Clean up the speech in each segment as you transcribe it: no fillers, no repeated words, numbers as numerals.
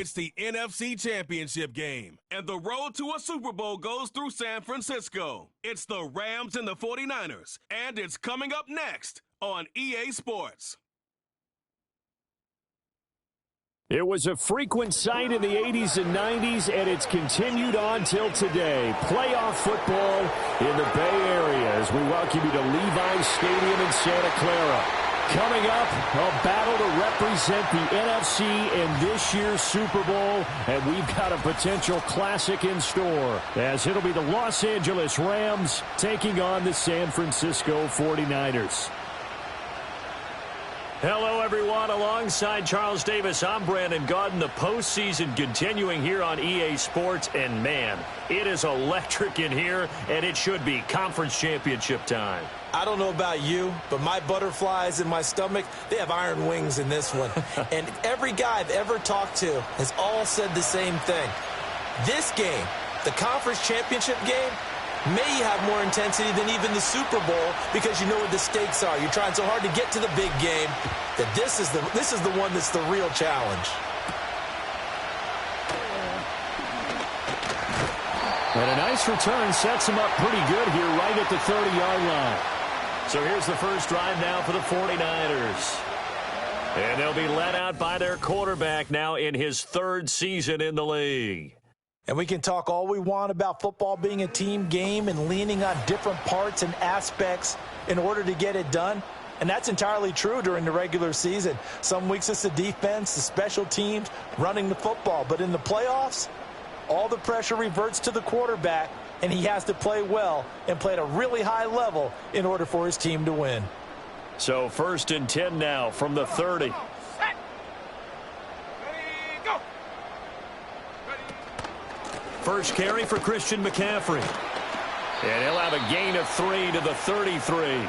It's the NFC Championship game, and the road to a Super Bowl goes through San Francisco. It's the Rams and the 49ers, and it's coming up next on EA Sports. It was a frequent sight in the 80s and 90s, and it's continued on till today. Playoff football in the Bay Area as we welcome you to Levi's Stadium in Santa Clara. Coming up, a battle to represent the NFC in this year's Super Bowl, and we've got a potential classic in store, as it'll be the Los Angeles Rams taking on the San Francisco 49ers. Hello, everyone. Alongside Charles Davis, I'm Brandon Gaudin. The postseason continuing here on EA Sports, and man, it is electric in here, and it should be conference championship time. I don't know about you, but my butterflies in my stomach, they have iron wings in this one. And every guy I've ever talked to has all said the same thing. This game, the conference championship game, may have more intensity than even the Super Bowl because you know what the stakes are. You're trying so hard to get to the big game that this is the one that's the real challenge. And a nice return sets him up pretty good here right at the 30-yard line. So here's the first drive now for the 49ers. And they'll be led out by their quarterback now in his third season in the league. And we can talk all we want about football being a team game and leaning on different parts and aspects in order to get it done. And that's entirely true during the regular season. Some weeks it's the defense, the special teams, running the football. But in the playoffs, all the pressure reverts to the quarterback, and he has to play well and play at a really high level in order for his team to win. So 1st and 10 now from the 30. First carry for Christian McCaffrey. And he'll have a gain of 3 to the 33.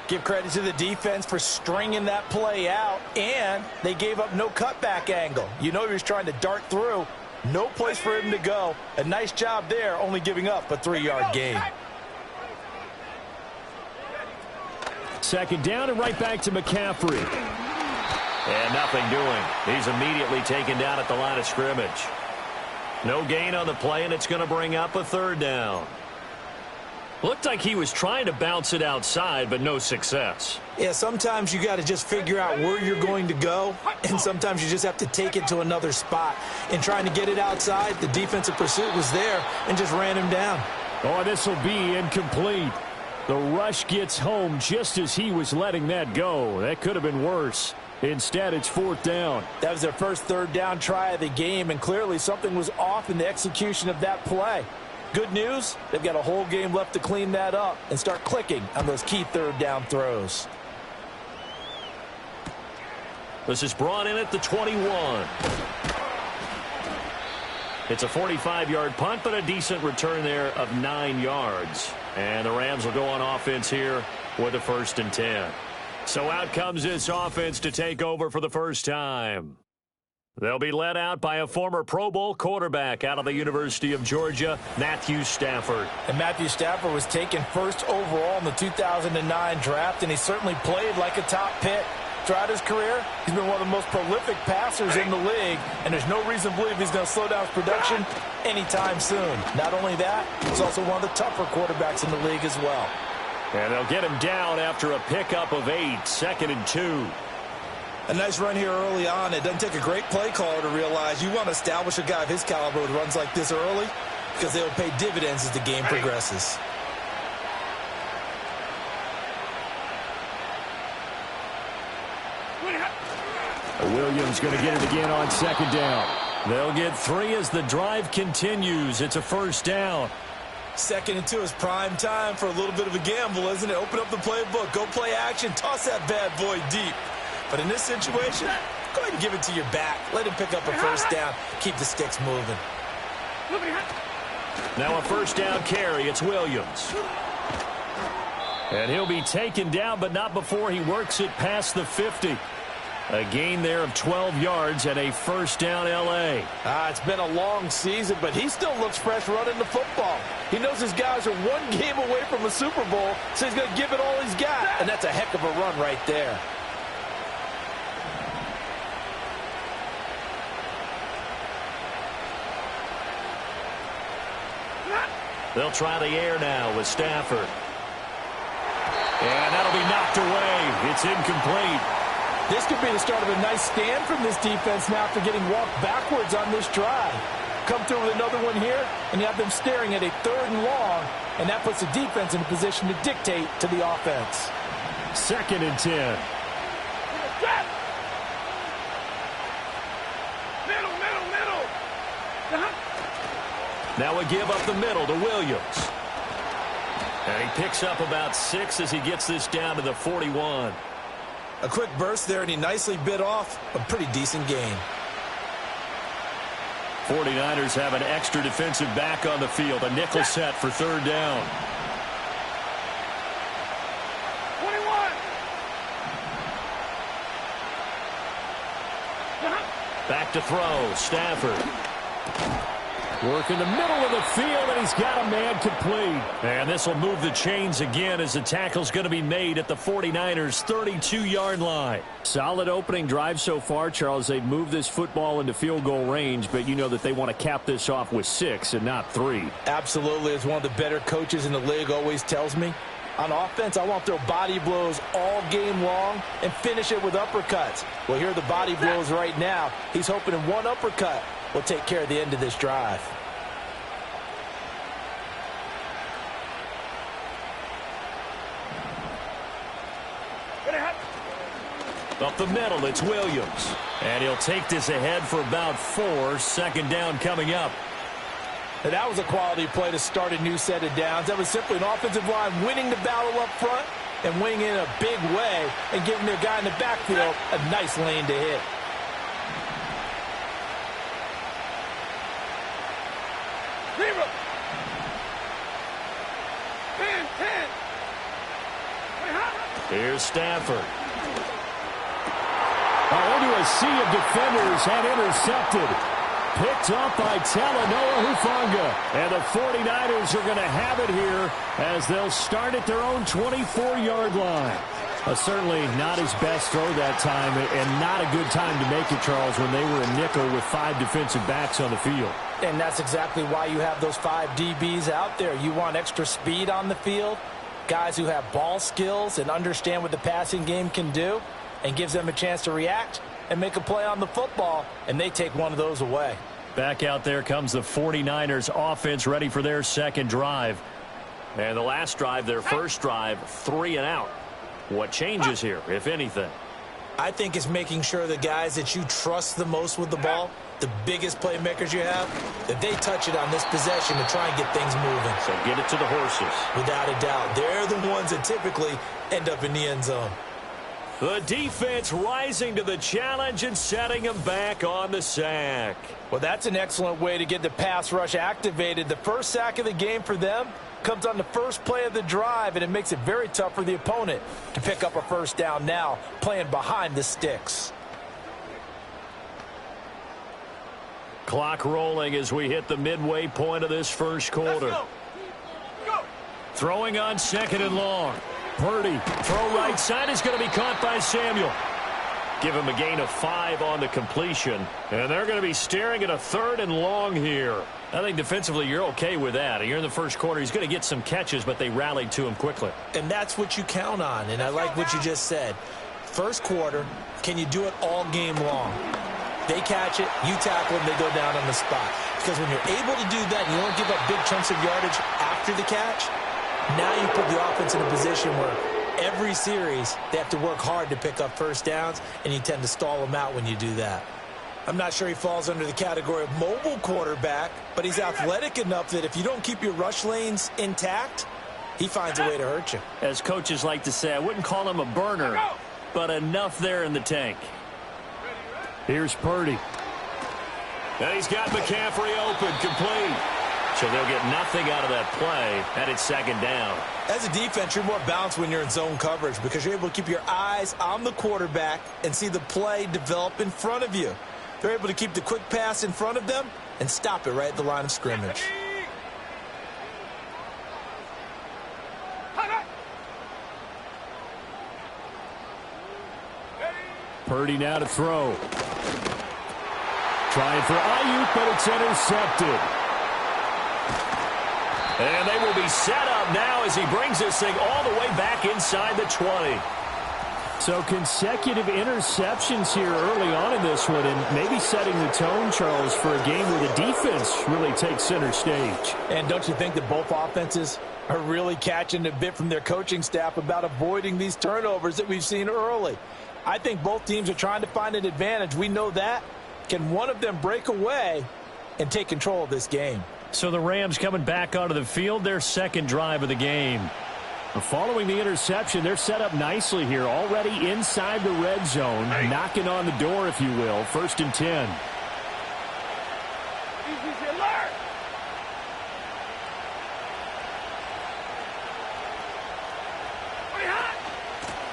Give credit to the defense for stringing that play out, and they gave up no cutback angle. You know he was trying to dart through. No place for him to go. A nice job there, only giving up a 3-yard gain. Second down and right back to McCaffrey. And nothing doing. He's immediately taken down at the line of scrimmage. No gain on the play, and it's going to bring up a 3rd down. Looked like he was trying to bounce it outside, but no success. Yeah, sometimes you got to just figure out where you're going to go, and sometimes you just have to take it to another spot. In trying to get it outside, the defensive pursuit was there and just ran him down. Oh, this will be incomplete. The rush gets home just as he was letting that go. That could have been worse. Instead, it's 4th down. That was their first 3rd down try of the game, and clearly something was off in the execution of that play. Good news, they've got a whole game left to clean that up and start clicking on those key 3rd down throws. This is brought in at the 21. It's a 45-yard punt, but a decent return there of 9 yards. And the Rams will go on offense here with a 1st and 10. So out comes this offense to take over for the first time. They'll be led out by a former Pro Bowl quarterback out of the University of Georgia, Matthew Stafford. And Matthew Stafford was taken 1st overall in the 2009 draft, and he certainly played like a top pick. Throughout his career, he's been one of the most prolific passers in the league, and there's no reason to believe he's going to slow down his production anytime soon. Not only that, he's also one of the tougher quarterbacks in the league as well. And they'll get him down after a pickup of 8, 2nd and 2. A nice run here early on. It doesn't take a great play caller to realize you want to establish a guy of his caliber with runs like this early because they will pay dividends as the game progresses. Williams going to get it again on 2nd down. They'll get 3 as the drive continues. It's a 1st down. 2nd and 2 is prime time for a little bit of a gamble, isn't it? Open up the playbook, go play action, toss that bad boy deep. But in this situation, go ahead and give it to your back. Let him pick up a 1st down. Keep the sticks moving. Now a 1st down carry. It's Williams. And he'll be taken down, but not before he works it past the 50. A gain there of 12 yards and a 1st down L.A. It's been a long season, but he still looks fresh running the football. He knows his guys are one game away from a Super Bowl, so he's going to give it all he's got. And that's a heck of a run right there. They'll try the air now with Stafford. And that'll be knocked away. It's incomplete. This could be the start of a nice stand from this defense now after getting walked backwards on this drive. Come through with another one here, and you have them staring at a 3rd and long, and that puts the defense in a position to dictate to the offense. 2nd and 10. Now we give up the middle to Williams. And he picks up about 6 as he gets this down to the 41. A quick burst there, and he nicely bit off a pretty decent gain. 49ers have an extra defensive back on the field. A nickel set for 3rd down. 21. Back to throw. Stafford. Work in the middle of the field, and he's got a man complete. And this will move the chains again as the tackle's going to be made at the 49ers' 32-yard line. Solid opening drive so far, Charles. They've moved this football into field goal range, but you know that they want to cap this off with 6 and not 3. Absolutely. As one of the better coaches in the league always tells me, on offense, I want to throw body blows all game long and finish it with uppercuts. Well, here are the body blows right now. He's hoping in one uppercut will take care of the end of this drive. Up the middle, it's Williams. And he'll take this ahead for about 4. 2nd down coming up. And that was a quality play to start a new set of downs. That was simply an offensive line winning the battle up front and winning in a big way and giving their guy in the backfield a nice lane to hit. Here's Stafford. Into a sea of defenders and intercepted. Picked up by Talanoa Hufanga. And the 49ers are going to have it here as they'll start at their own 24-yard line. Certainly not his best throw that time, and not a good time to make it, Charles, when they were a nickel with 5 defensive backs on the field. And that's exactly why you have those 5 DBs out there. You want extra speed on the field, guys who have ball skills and understand what the passing game can do, and gives them a chance to react and make a play on the football, and they take one of those away. Back out there comes the 49ers offense ready for their 2nd drive. And the last drive, their first drive, 3 and out. What changes here, if anything? I think it's making sure the guys that you trust the most with the ball, the biggest playmakers you have, that they touch it on this possession to try and get things moving. So get it to the horses. Without a doubt. They're the ones that typically end up in the end zone. The defense rising to the challenge and setting them back on the sack. Well, that's an excellent way to get the pass rush activated. The first sack of the game for them comes on the first play of the drive, and it makes it very tough for the opponent to pick up a first down now, playing behind the sticks. Clock rolling as we hit the midway point of this first quarter. Go. Throwing on 2nd and long. Purdy, throw right side is going to be caught by Samuel. Give him a gain of 5 on the completion. And they're going to be staring at a 3rd and long here. I think defensively you're okay with that. You're in the first quarter. He's going to get some catches, but they rallied to him quickly. And that's what you count on. And I like what you just said. First quarter, can you do it all game long? They catch it, you tackle them, they go down on the spot. Because when you're able to do that and you don't give up big chunks of yardage after the catch, now you put the offense in a position where every series they have to work hard to pick up first downs, and you tend to stall them out when you do that. I'm not sure he falls under the category of mobile quarterback, but he's athletic enough that if you don't keep your rush lanes intact, he finds a way to hurt you. As coaches like to say, I wouldn't call him a burner, but enough there in the tank. Here's Purdy. And he's got McCaffrey open, complete. So they'll get nothing out of that play, and it's 2nd down. As a defense, you're more balanced when you're in zone coverage because you're able to keep your eyes on the quarterback and see the play develop in front of you. They're able to keep the quick pass in front of them and stop it right at the line of scrimmage. Purdy now to throw. Trying for Ayuk, but it's intercepted. And they will be set up now as he brings this thing all the way back inside the 20. So consecutive interceptions here early on in this one, and maybe setting the tone, Charles, for a game where the defense really takes center stage. And don't you think that both offenses are really catching a bit from their coaching staff about avoiding these turnovers that we've seen early? I think both teams are trying to find an advantage. We know that. Can one of them break away and take control of this game? So the Rams coming back onto the field, their second drive of the game. Following the interception, they're set up nicely here, already inside the red zone, knocking on the door, if you will. 1st and 10.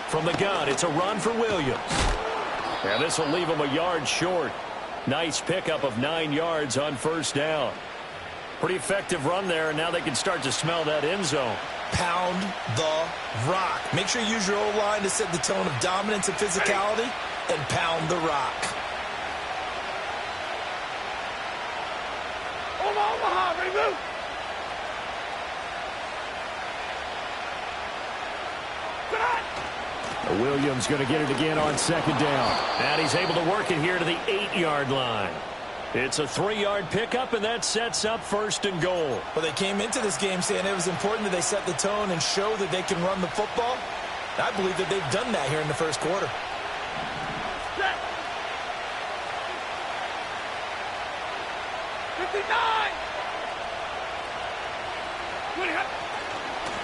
From the gun, it's a run for Williams. And this will leave him a yard short. Nice pickup of 9 yards on 1st down. Pretty effective run there, and now they can start to smell that end zone. Pound the rock. Make sure you use your O-line to set the tone of dominance and physicality, and pound the rock. Omaha, ready, move. Williams going to get it again on 2nd down. And he's able to work it here to the 8-yard line. It's a 3-yard pickup, and that sets up 1st and goal. Well, they came into this game saying it was important that they set the tone and show that they can run the football. I believe that they've done that here in the first quarter. Set. 59.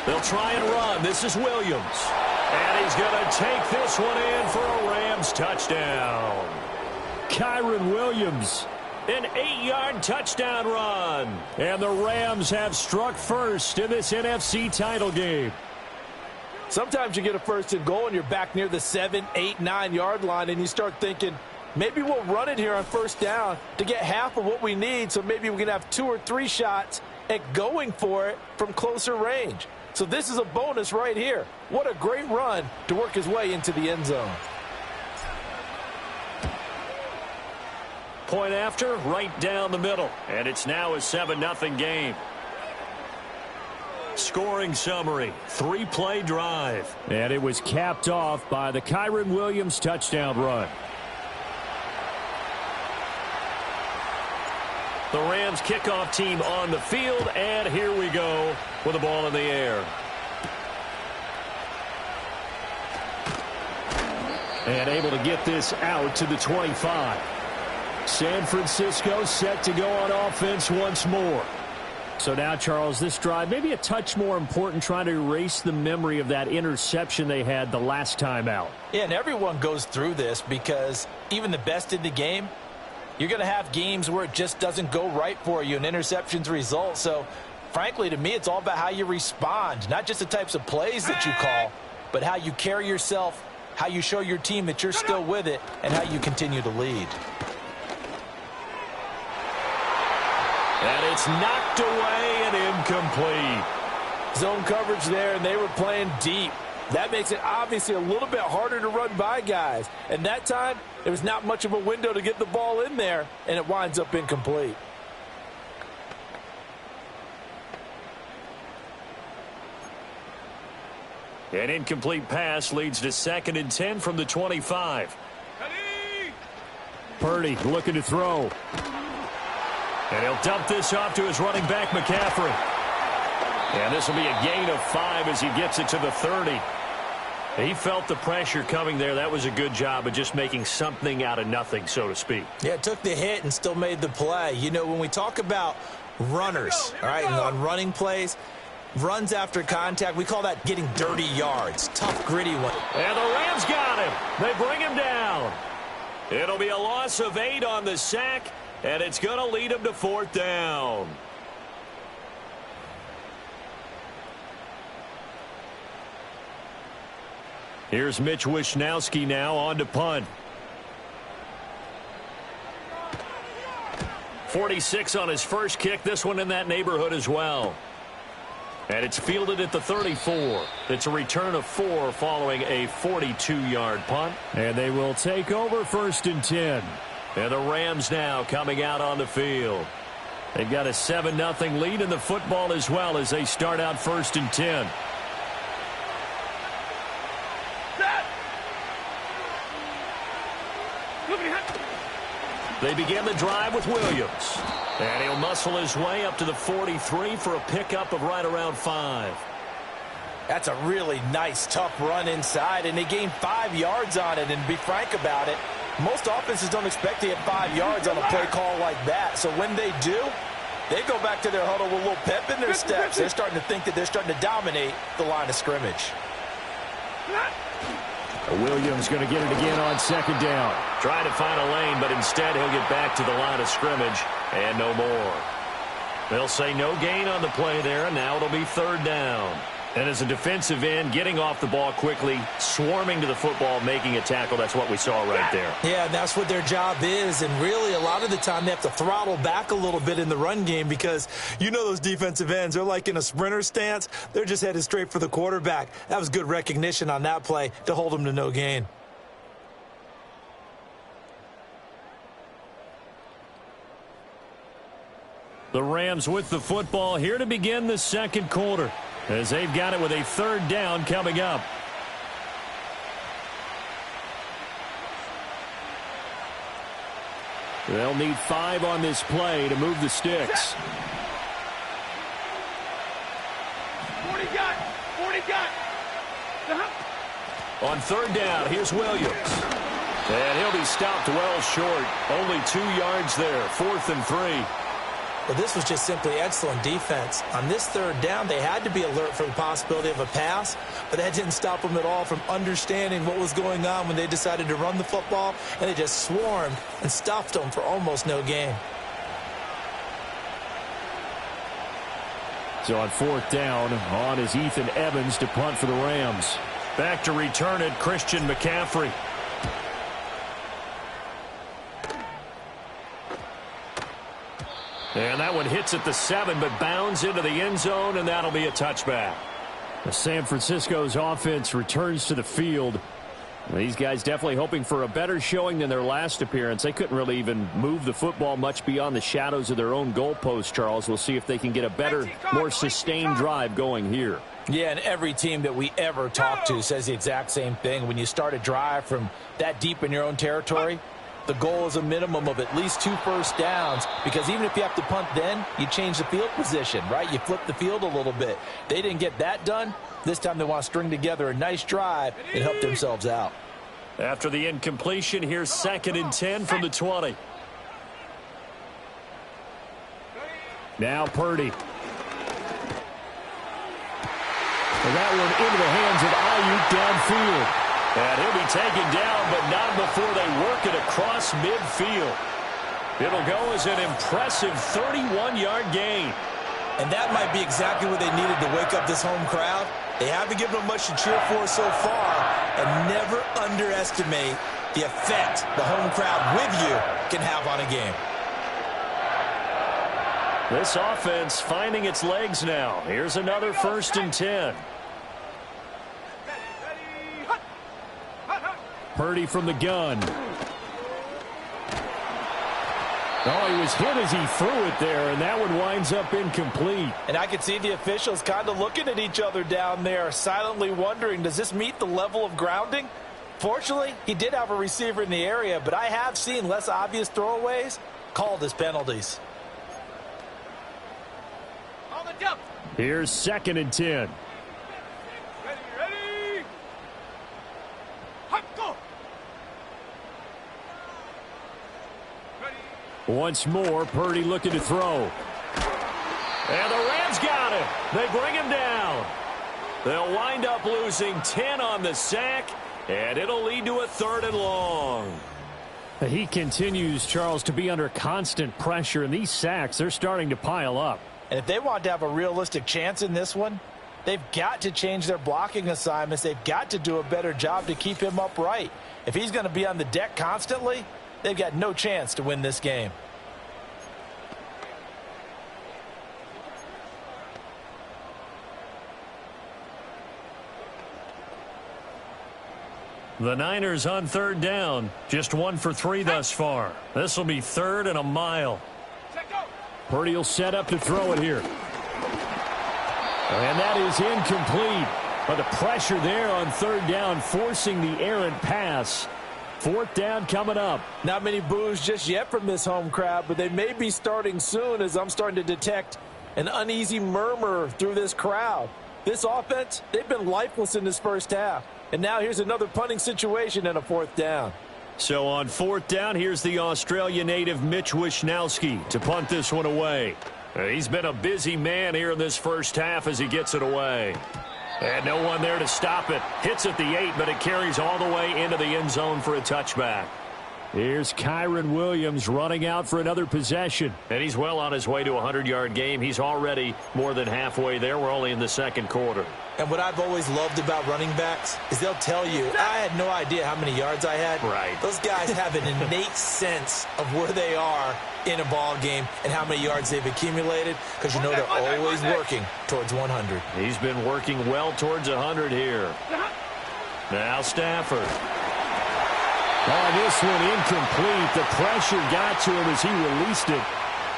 They'll try and run. This is Williams. And he's going to take this one in for a Rams touchdown. Kyren Williams, an 8-yard touchdown run. And the Rams have struck first in this NFC title game. Sometimes you get a 1st and goal and you're back near the 7, 8, 9-yard line, and you start thinking, maybe we'll run it here on 1st down to get half of what we need, so maybe we can have 2 or 3 shots at going for it from closer range. So this is a bonus right here. What a great run to work his way into the end zone. Point after, right down the middle. And it's now a 7-0 game. Scoring summary, 3-play drive. And it was capped off by the Kyren Williams touchdown run. The Rams kickoff team on the field, and here we go with the ball in the air. And able to get this out to the 25. San Francisco set to go on offense once more. So now, Charles, this drive maybe a touch more important, trying to erase the memory of that interception they had the last time out. Yeah, and everyone goes through this because even the best in the game, you're going to have games where it just doesn't go right for you and interceptions result. So, frankly, to me, it's all about how you respond, not just the types of plays that you call, but how you carry yourself, how you show your team that you're still with it, and how you continue to lead. And it's knocked away and incomplete. Zone coverage there, and they were playing deep. That makes it obviously a little bit harder to run by guys. And that time, there was not much of a window to get the ball in there, and it winds up incomplete. An incomplete pass leads to 2nd and 10 from the 25. Purdy looking to throw. And he'll dump this off to his running back, McCaffrey. And this will be a gain of 5 as he gets it to the 30. He felt the pressure coming there. That was a good job of just making something out of nothing, so to speak. Yeah, took the hit and still made the play. You know, when we talk about runners, all right, and on running plays, runs after contact, we call that getting dirty yards. Tough, gritty one. And the Rams got him. They bring him down. It'll be a loss of 8 on the sack, and it's going to lead him to 4th down. Here's Mitch Wishnowsky now on to punt. 46 on his first kick. This one in that neighborhood as well. And it's fielded at the 34. It's a return of 4 following a 42-yard punt. And they will take over 1st and 10. And the Rams now coming out on the field. They've got a 7-0 lead in the football as well as they start out 1st and 10. They begin the drive with Williams. And he'll muscle his way up to the 43 for a pickup of right around 5. That's a really nice, tough run inside, and they gained 5 yards on it. And to be frank about it, most offenses don't expect to get 5 yards on a play call like that. So when they do, they go back to their huddle with a little pep in their steps. They're starting to think that they're starting to dominate the line of scrimmage. Williams going to get it again on 2nd down. Trying to find a lane, but instead he'll get back to the line of scrimmage and no more. They'll say no gain on the play there, and now it'll be 3rd down. And as a defensive end, getting off the ball quickly, swarming to the football, making a tackle, that's what we saw right there. Yeah, and that's what their job is. And really, a lot of the time, they have to throttle back a little bit in the run game because you know those defensive ends, they're like in a sprinter stance. They're just headed straight for the quarterback. That was good recognition on that play to hold them to no gain. The Rams with the football here to begin the 2nd quarter, as they've got it with a 3rd down coming up. They'll need 5 on this play to move the sticks. 40 got. On 3rd down, here's Williams. And he'll be stopped well short. Only 2 yards there, 4th and 3. Well, this was just simply excellent defense. On this 3rd down, they had to be alert for the possibility of a pass, but that didn't stop them at all from understanding what was going on when they decided to run the football, and they just swarmed and stuffed them for almost no gain. So on 4th down, on is Ethan Evans to punt for the Rams. Back to return it, Christian McCaffrey. And that one hits at the 7, but bounds into the end zone, and that'll be a touchback. San Francisco's offense returns to the field. These guys definitely hoping for a better showing than their last appearance. They couldn't really even move the football much beyond the shadows of their own goalpost, Charles. We'll see if they can get a better, more sustained drive going here. Yeah, and every team that we ever talk to says the exact same thing. When you start a drive from that deep in your own territory, the goal is a minimum of at least 2 first downs, because even if you have to punt then, you change the field position, right? You flip the field a little bit. They didn't get that done. This time they want to string together a nice drive and help themselves out. After the incompletion, here's 2nd and 10 from the 20. Now Purdy. And that one into the hands of Ayuk downfield. And he'll be taken down, but not before they work it across midfield. It'll go as an impressive 31-yard gain. And that might be exactly what they needed to wake up this home crowd. They haven't given them much to cheer for so far, and never underestimate the effect the home crowd with you can have on a game. This offense finding its legs now. Here's another 1st and 10. Purdy from the gun. Oh, he was hit as he threw it there, and that one winds up incomplete. And I can see the officials kind of looking at each other down there, silently wondering, does this meet the level of grounding? Fortunately, he did have a receiver in the area, but I have seen less obvious throwaways called as penalties. On the jump. Here's 2nd and 10. Ready. Hot, go. Once more, Purdy looking to throw. And the Rams got him. They bring him down. They'll wind up losing 10 on the sack, and it'll lead to a 3rd and long. He continues, Charles, to be under constant pressure, and these sacks, they're starting to pile up. And if they want to have a realistic chance in this one, they've got to change their blocking assignments. They've got to do a better job to keep him upright. If he's going to be on the deck constantly, they've got no chance to win this game. The Niners on 3rd down. Just 1 for 3 thus far. This will be 3rd and a mile. Purdy will set up to throw it here. And that is incomplete. But the pressure there on third down, forcing the errant pass. Fourth down coming up. Not many boos just yet from this home crowd, but they may be starting soon as I'm starting to detect an uneasy murmur through this crowd. This offense, they've been lifeless in this first half. And now here's another punting situation and a fourth down. So on fourth down, here's the Australia native Mitch Wishnowsky to punt this one away. He's been a busy man here in this first half as he gets it away. And no one there to stop it. Hits at the 8, but it carries all the way into the end zone for a touchback. Here's Kyren Williams running out for another possession. And he's well on his way to a 100-yard game. He's already more than halfway there. We're only in the second quarter. And what I've always loved about running backs is they'll tell you, I had no idea how many yards I had. Right. Those guys have an innate sense of where they are in a ball game and how many yards they've accumulated, because you know they're always working towards 100. He's been working well towards 100 here. Now Stafford. Oh, this one incomplete. The pressure got to him as he released it.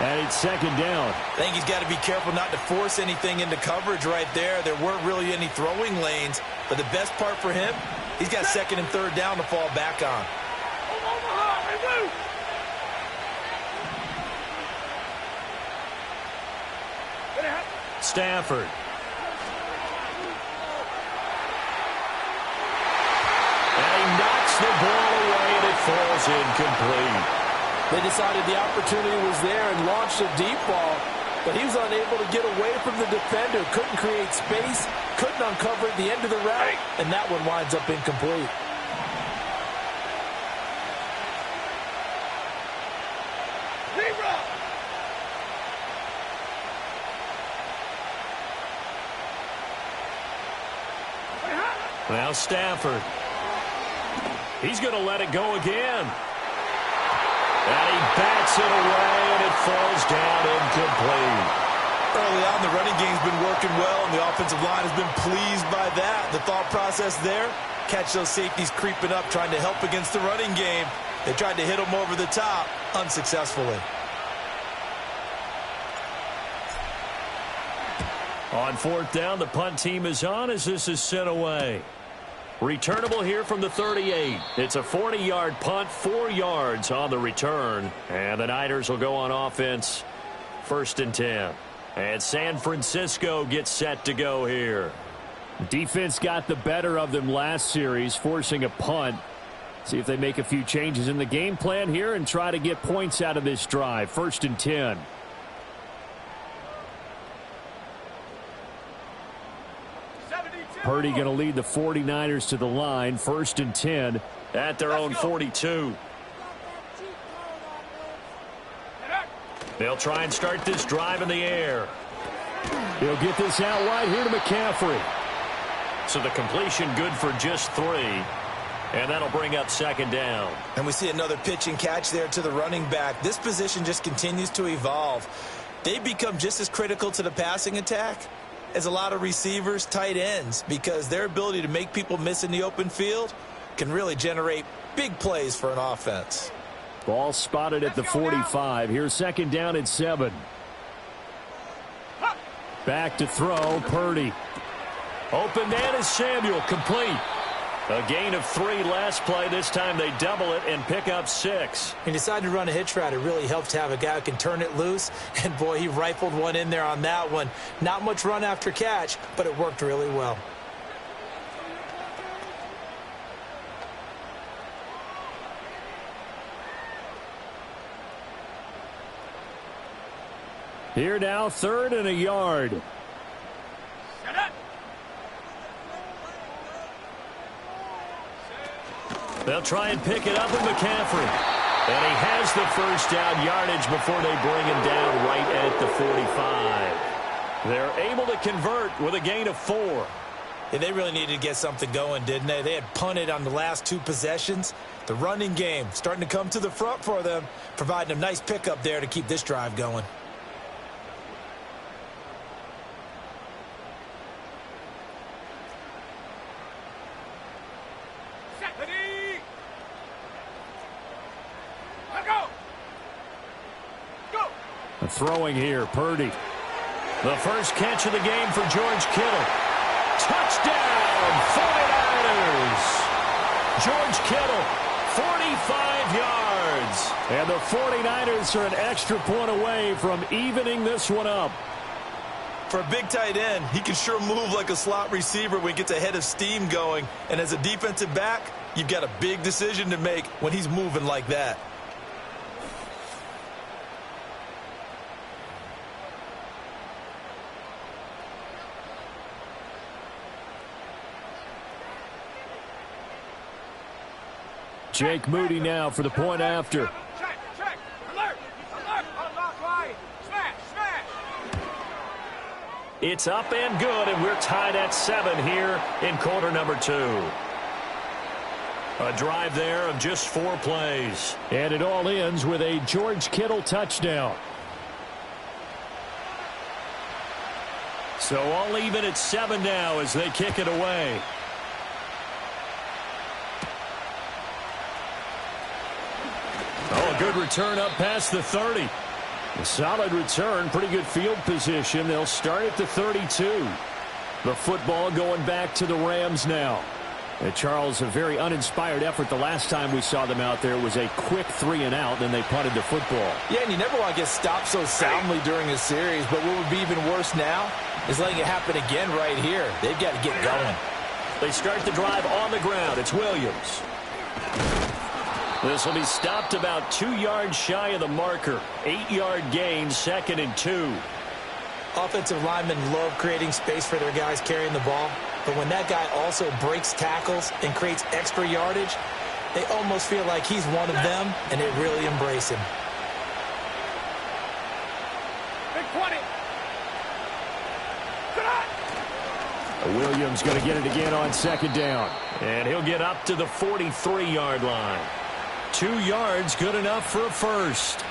And it's second down. I think he's got to be careful not to force anything into coverage right there. There weren't really any throwing lanes. But the best part for him, he's got second and third down to fall back on. Stafford. And he knocks the ball away, and it falls incomplete. They decided the opportunity was there and launched a deep ball, but he was unable to get away from the defender, couldn't create space, couldn't uncover at the end of the route, and that one winds up incomplete. Now Stafford. He's going to let it go again. And he bats it away, and it falls down incomplete. Early on, the running game's been working well, and the offensive line has been pleased by that. The thought process there, catch those safeties creeping up, trying to help against the running game. They tried to hit them over the top, unsuccessfully. On fourth down, the punt team is on as this is sent away. Returnable here from the 38. It's a 40-yard punt, 4 yards on the return. And the Niners will go on offense, 1st and 10. And San Francisco gets set to go here. Defense got the better of them last series, forcing a punt. See if they make a few changes in the game plan here and try to get points out of this drive. 1st and 10. Purdy going to lead the 49ers to the line. 1st and 10 at their own 42. They'll try and start this drive in the air. He'll get this out wide here to McCaffrey. So the completion good for just 3. And that'll bring up second down. And we see another pitch and catch there to the running back. This position just continues to evolve. They become just as critical to the passing attack as a lot of receivers, tight ends, because their ability to make people miss in the open field can really generate big plays for an offense. Ball spotted at the 45. Here's second down at 7. Back to throw, Purdy. Open man is Samuel, complete. A gain of 3 last play. This time they double it and pick up 6. He decided to run a hitch route. It really helps to have a guy who can turn it loose. And, boy, he rifled one in there on that one. Not much run after catch, but it worked really well. Here now, 3rd and a yard. They'll try and pick it up with McCaffrey. And he has the first down yardage before they bring him down right at the 45. They're able to convert with a gain of 4. Yeah, they really needed to get something going, didn't they? They had punted on the last 2 possessions. The running game starting to come to the front for them, providing a nice pickup there to keep this drive going. Throwing here, Purdy. The first catch of the game for George Kittle. Touchdown, 49ers! George Kittle, 45 yards. And the 49ers are an extra point away from evening this one up. For a big tight end, he can sure move like a slot receiver when he gets a head of steam going. And as a defensive back, you've got a big decision to make when he's moving like that. Jake Moody now for the point after. Check, check. Alert, alert. Unlock line. Smash, smash. It's up and good, and we're tied at 7 here in quarter number 2. A drive there of just 4 plays. And it all ends with a George Kittle touchdown. So all even at 7 now as they kick it away. Oh, a good return up past the 30. A solid return, pretty good field position. They'll start at the 32. The football going back to the Rams now. And Charles, a very uninspired effort the last time we saw them out there was a quick 3-and-out, then they punted the football. Yeah, and you never want to get stopped so soundly during a series, but what would be even worse now is letting it happen again right here. They've got to get going. They start the drive on the ground. It's Williams. This will be stopped about 2 yards shy of the marker. 8-yard gain, 2nd and 2. Offensive linemen love creating space for their guys carrying the ball, but when that guy also breaks tackles and creates extra yardage, they almost feel like he's one of them, and they really embrace him. Big 20. Williams going to get it again on 2nd down. And he'll get up to the 43-yard line. 2 yards, good enough for a first.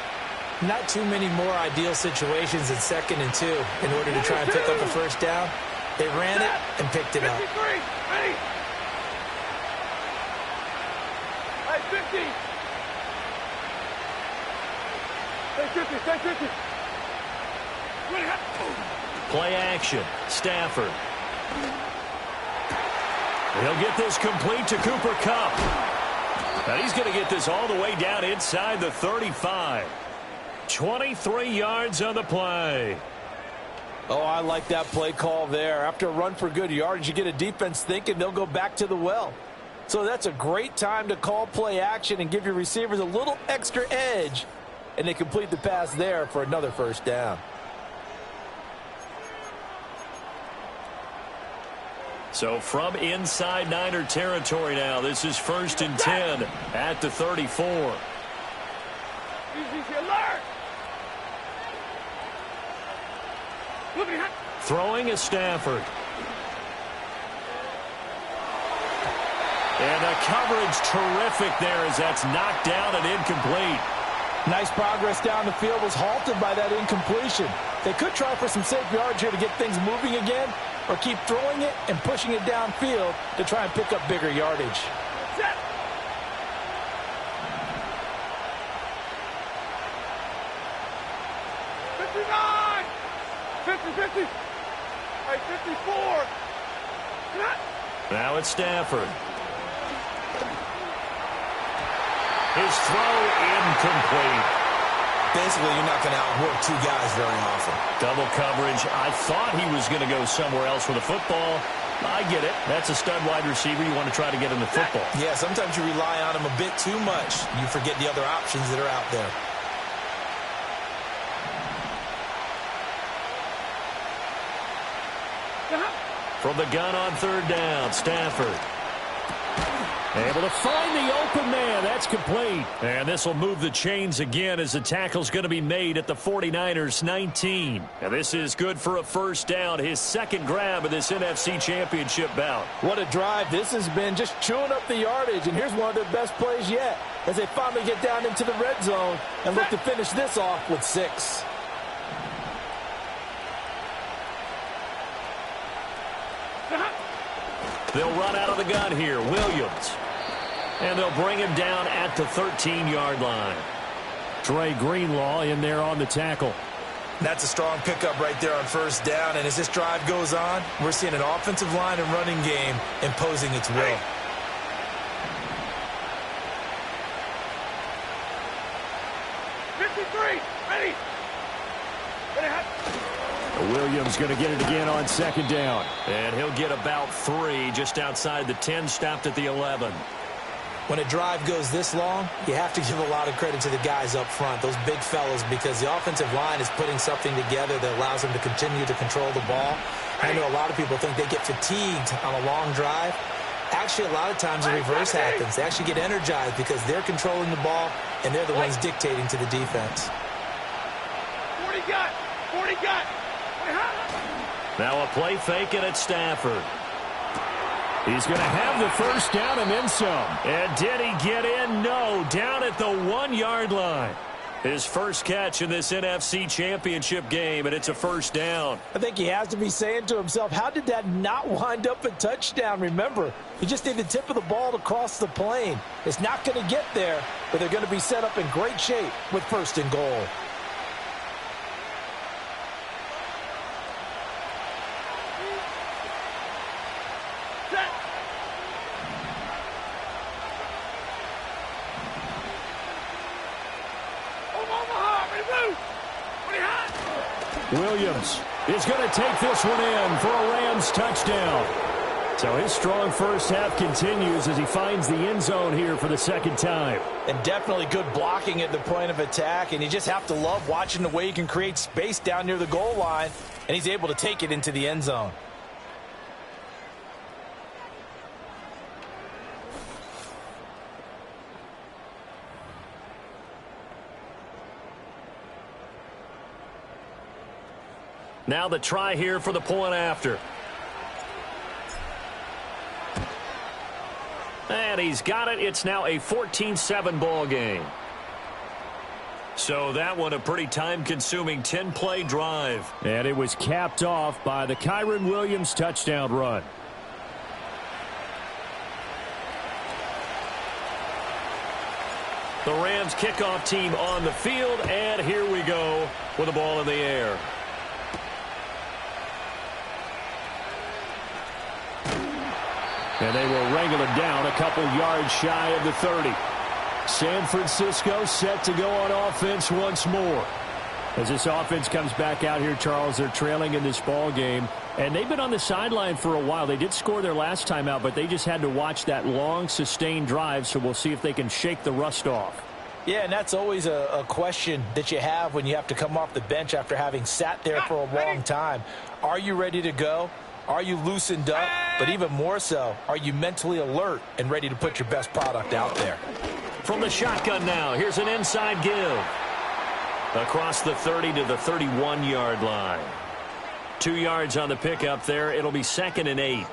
Not too many more ideal situations in 2nd and 2 in order to try and pick up a first down. They ran it and picked it up. 53. Ready? Hey, 50. Stay 50, stay 50. Play action. Stafford. He'll get this complete to Cooper Kupp. And he's going to get this all the way down inside the 35. 23 yards on the play. Oh, I like that play call there. After a run for good yardage, you get a defense thinking they'll go back to the well. So that's a great time to call play action and give your receivers a little extra edge. And they complete the pass there for another first down. So from inside Niner territory now, this is 1st and 10 at the 34. Easy, alert. Throwing is Stafford. And the coverage terrific there as that's knocked down and incomplete. Nice progress down the field was halted by that incompletion. They could try for some safe yards here to get things moving again, or keep throwing it and pushing it downfield to try and pick up bigger yardage. Set. '59. 50. Hey, 54. Now it's Stafford. His throw incomplete. Basically, you're not going to outwork 2 guys very often. Double coverage. I thought he was going to go somewhere else with the football. I get it. That's a stud wide receiver. You want to try to get him the football. Yeah, sometimes you rely on him a bit too much. You forget the other options that are out there. From the gun on 3rd down, Stafford. Able to find the open man. That's complete. And this will move the chains again as the tackle's going to be made at the 49ers 19. And this is good for a first down. His 2nd grab of this NFC Championship bout. What a drive this has been, just chewing up the yardage. And here's one of their best plays yet as they finally get down into the red zone and look to finish this off with 6. They'll run out of the gun here. Williams. And they'll bring him down at the 13-yard line. Dre Greenlaw in there on the tackle. That's a strong pickup right there on first down. And as this drive goes on, we're seeing an offensive line and running game imposing its will. Ready? Williams going to get it again on second down. And he'll get about 3 just outside the 10, stopped at the 11. When a drive goes this long, you have to give a lot of credit to the guys up front, those big fellas, because the offensive line is putting something together that allows them to continue to control the ball. I know a lot of people think they get fatigued on a long drive. Actually, a lot of times the reverse happens. They actually get energized because they're controlling the ball, and they're the ones dictating to the defense. 40 got. Now a play fake, and it's Stafford. He's going to have the first down and then some. And did he get in? No, down at the 1-yard line. His first catch in this NFC Championship game, and it's a first down. I think he has to be saying to himself, how did that not wind up a touchdown? Remember, he just need the tip of the ball to cross the plane. It's not going to get there, but they're going to be set up in great shape with first and goal. Williams is going to take this one in for a Rams touchdown. So his strong first half continues as he finds the end zone here for the second time. And definitely good blocking at the point of attack, and you just have to love watching the way he can create space down near the goal line, and he's able to take it into the end zone. Now the try here for the point after. And he's got it. It's now a 14-7 ball game. So that one a pretty time-consuming 10-play drive. And it was capped off by the Kyren Williams touchdown run. The Rams kickoff team on the field, and here we go with the ball in the air. And they will wrangle it down a couple yards shy of the 30. San Francisco set to go on offense once more. As this offense comes back out here, Charles, they're trailing in this ball game. And they've been on the sideline for a while. They did score their last time out, but they just had to watch that long, sustained drive. So we'll see if they can shake the rust off. Yeah, and that's always a question that you have when you have to come off the bench after having sat there for a long time. Are you ready to go? Are you loosened up? But even more so, are you mentally alert and ready to put your best product out there? From the shotgun now, here's an inside give. Across the 30 to the 31-yard line. 2 yards on the pickup there. It'll be 2nd and 8.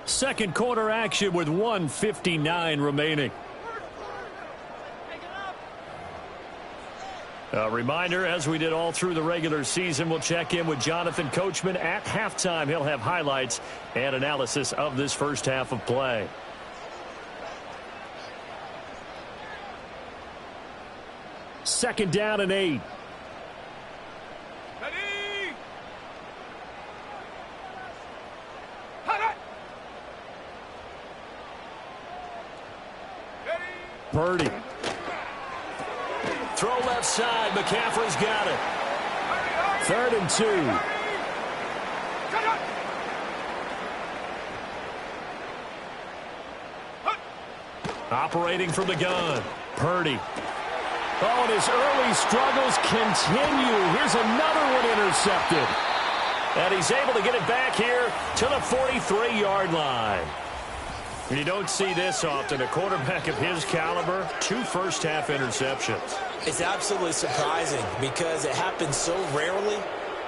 Second quarter action with 1:59 remaining. A reminder, as we did all through the regular season, we'll check in with Jonathan Coachman at halftime. He'll have highlights and analysis of this first half of play. Second down and 8. Purdy. Throw left side. McCaffrey's got it. 3rd and 2. Operating from the gun. Purdy. Oh, and his early struggles continue. Here's another one intercepted. And he's able to get it back here to the 43-yard line. You don't see this often. A quarterback of his caliber, 2 first-half interceptions. It's absolutely surprising because it happens so rarely.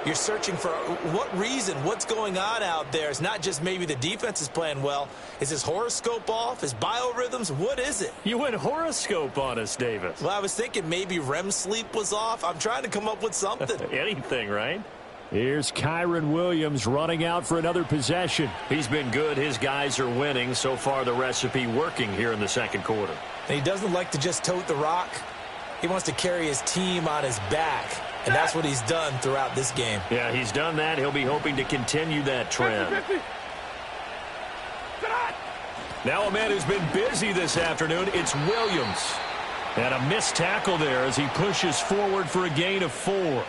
You're searching for what reason, what's going on out there. It's not just maybe the defense is playing well. Is his horoscope off? His biorhythms? What is it? You went horoscope on us, Davis. Well, I was thinking maybe REM sleep was off. I'm trying to come up with something. Anything, right? Here's Kyren Williams running out for another possession. He's been good. His guys are winning. So far, the recipe working here in the second quarter. And he doesn't like to just tote the rock. He wants to carry his team on his back, and that's what he's done throughout this game. Yeah, he's done that. He'll be hoping to continue that trend. 50-50. Now a man who's been busy this afternoon, it's Williams. And a missed tackle there as he pushes forward for a gain of 4.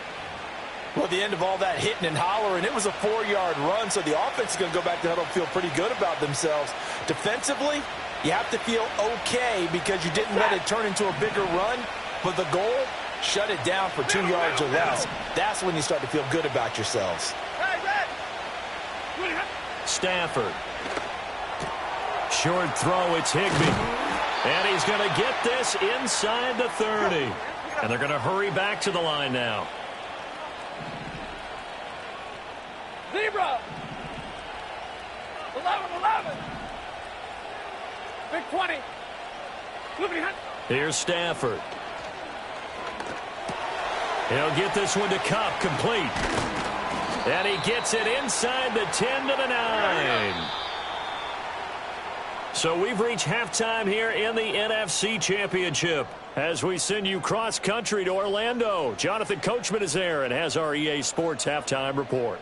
Well, at the end of all that hitting and hollering, it was a 4-yard run, so the offense is going to go back to huddle and feel pretty good about themselves. Defensively, you have to feel okay because you didn't let it turn into a bigger run, but the goal, shut it down for 2 yards or less. That's when you start to feel good about yourselves. Stafford. Short throw, it's Higbee. And he's going to get this inside the 30. And they're going to hurry back to the line now. Zebra. 11-11. Big 20. Here's Stafford. He'll get this one to Kupp, complete. And he gets it inside the 10 to the 9. So we've reached halftime here in the NFC Championship. As we send you cross-country to Orlando, Jonathan Coachman is there and has our EA Sports halftime report.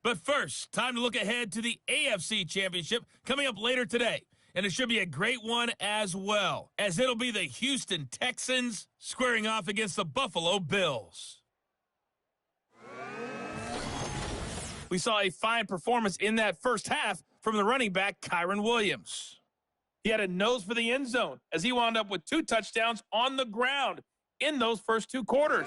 But first, time to look ahead to the AFC Championship coming up later today. And it should be a great one as well, as it'll be the Houston Texans squaring off against the Buffalo Bills. We saw a fine performance in that first half from the running back Kyren Williams. He had a nose for the end zone as he wound up with 2 touchdowns on the ground in those first 2 quarters.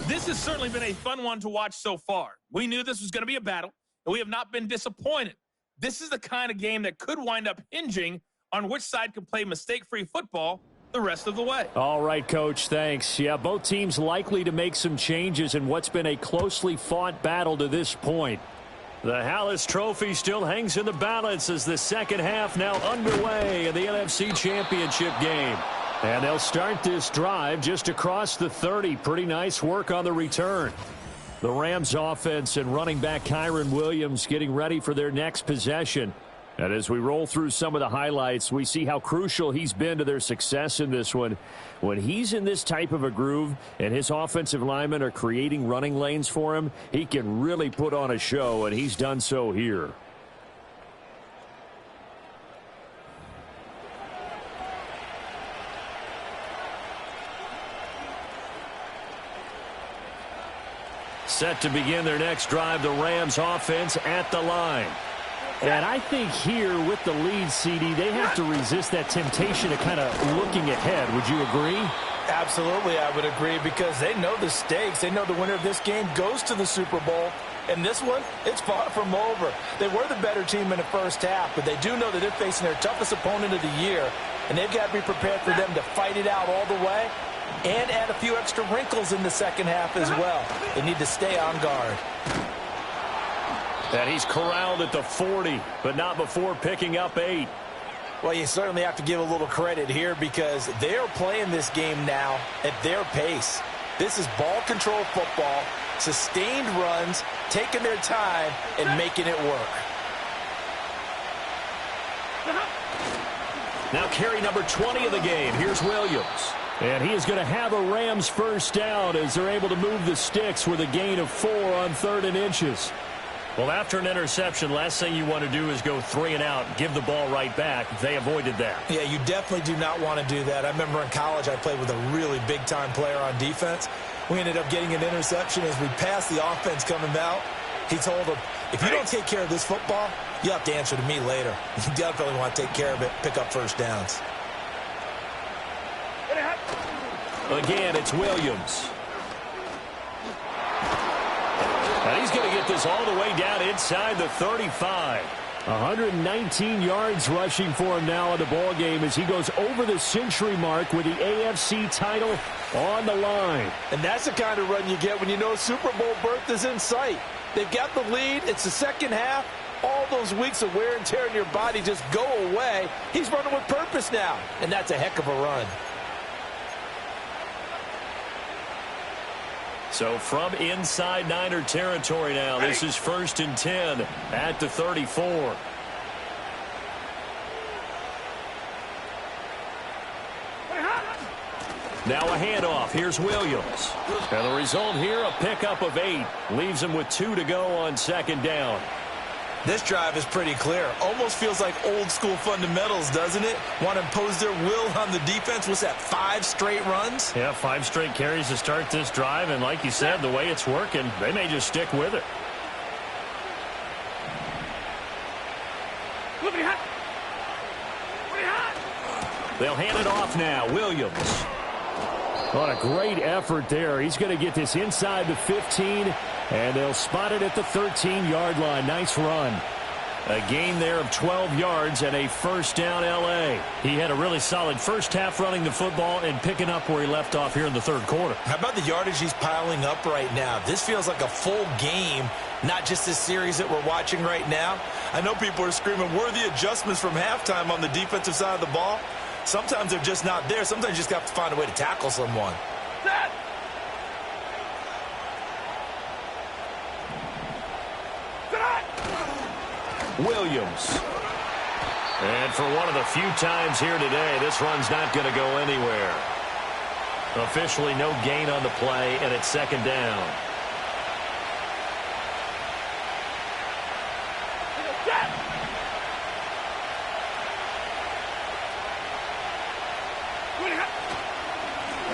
This has certainly been a fun one to watch so far. We knew this was going to be a battle, and we have not been disappointed. This is the kind of game that could wind up hinging on which side can play mistake-free football the rest of the way. All right, Coach, thanks. Yeah, both teams likely to make some changes in what's been a closely fought battle to this point. The Hallis Trophy still hangs in the balance as the second half now underway in the NFC Championship game. And they'll start this drive just across the 30. Pretty nice work on the return. The Rams offense and running back Kyren Williams getting ready for their next possession. And as we roll through some of the highlights, we see how crucial he's been to their success in this one. When he's in this type of a groove and his offensive linemen are creating running lanes for him, he can really put on a show, and he's done so here. Set to begin their next drive, the Rams offense at the line. And I think here with the lead, CD, they have to resist that temptation of kind of looking ahead. Would you agree? Absolutely, I would agree, because they know the stakes. They know the winner of this game goes to the Super Bowl. And this one, it's far from over. They were the better team in the first half, but they do know that they're facing their toughest opponent of the year, and they've got to be prepared for them to fight it out all the way and add a few extra wrinkles in the second half as well. They need to stay on guard. And he's corralled at the 40, but not before picking up 8. Well, you certainly have to give a little credit here because they are playing this game now at their pace. This is ball control football, sustained runs, taking their time, and making it work. Now carry number 20 of the game. Here's Williams. And he is going to have a Rams first down as they're able to move the sticks with a gain of 4 on 3rd and inches. Well, after an interception, last thing you want to do is go 3 and out, give the ball right back. They avoided that. Yeah, you definitely do not want to do that. I remember in college I played with a really big-time player on defense. We ended up getting an interception as we passed the offense coming out. He told him, if you don't take care of this football, you have to answer to me later. You definitely want to take care of it, pick up first downs. Again, it's Williams. And he's going to get this all the way down inside the 35. 119 yards rushing for him now in the ball game as he goes over the century mark with the AFC title on the line. And that's the kind of run you get when you know Super Bowl berth is in sight. They've got the lead. It's the second half. all those weeks of wear and tear in your body just go away. He's running with purpose now, and that's a heck of a run. So from inside Niner territory now, this is 1st and 10 at the 34. Now a handoff. Here's Williams. And the result here, a pickup of 8. Leaves him with 2 to go on 2nd down. This drive is pretty clear. Almost feels like old school fundamentals, doesn't it? Want to impose their will on the defense. What's that, 5 straight runs? Yeah, 5 straight carries to start this drive. And like you said, the way it's working, they may just stick with it. They'll hand it off now. Williams. What a great effort there. He's going to get this inside the 15, and they'll spot it at the 13-yard line. Nice run. A gain there of 12 yards and a 1st down L.A. He had a really solid first half running the football and picking up where he left off here in the 3rd quarter. How about the yardage he's piling up right now? This feels like a full game, not just this series that we're watching right now. I know people are screaming, worthy adjustments from halftime on the defensive side of the ball. Sometimes they're just not there. Sometimes you just have to find a way to tackle someone. Williams. And for one of the few times here today, this run's not going to go anywhere. Officially no gain on the play, and it's 2nd down.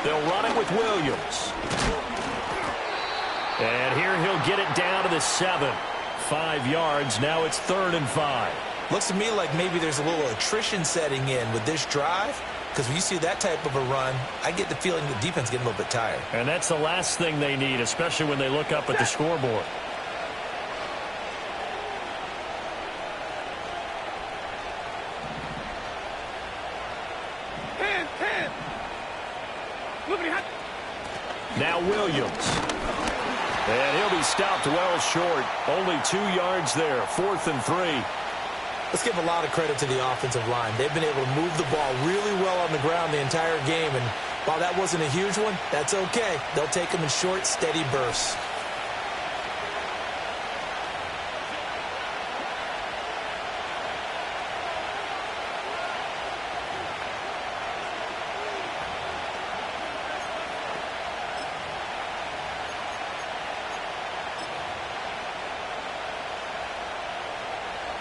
They'll run it with Williams. And here he'll get it down to the 7. 5 yards. Now it's 3rd and 5. Looks to me like maybe there's a little attrition setting in with this drive, because when you see that type of a run, I get the feeling the defense getting a little bit tired. And that's the last thing they need, especially when they look up at the scoreboard. Now Williams. And he'll be stopped well short. Only 2 yards there. 4th and 3. Let's give a lot of credit to the offensive line. They've been able to move the ball really well on the ground the entire game. And while that wasn't a huge one, that's okay. They'll take them in short, steady bursts.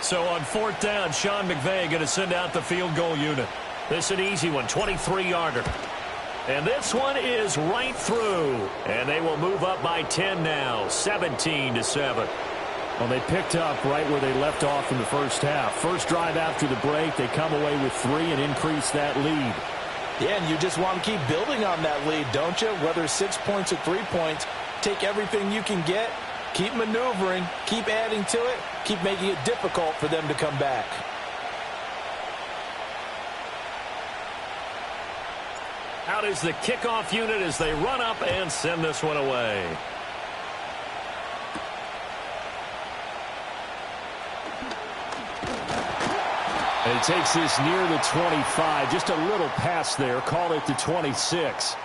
So on 4th down, Sean McVay going to send out the field goal unit. This is an easy one, 23-yarder. And this one is right through. And they will move up by 10 now, 17-7. Well, they picked up right where they left off in the first half. First drive after the break, they come away with 3 and increase that lead. Yeah, and you just want to keep building on that lead, don't you? Whether it's 6 points or 3 points, take everything you can get. Keep maneuvering, keep adding to it, keep making it difficult for them to come back. Out is the kickoff unit as they run up and send this one away. And he takes this near the 25. Just a little pass there. Call it the 26.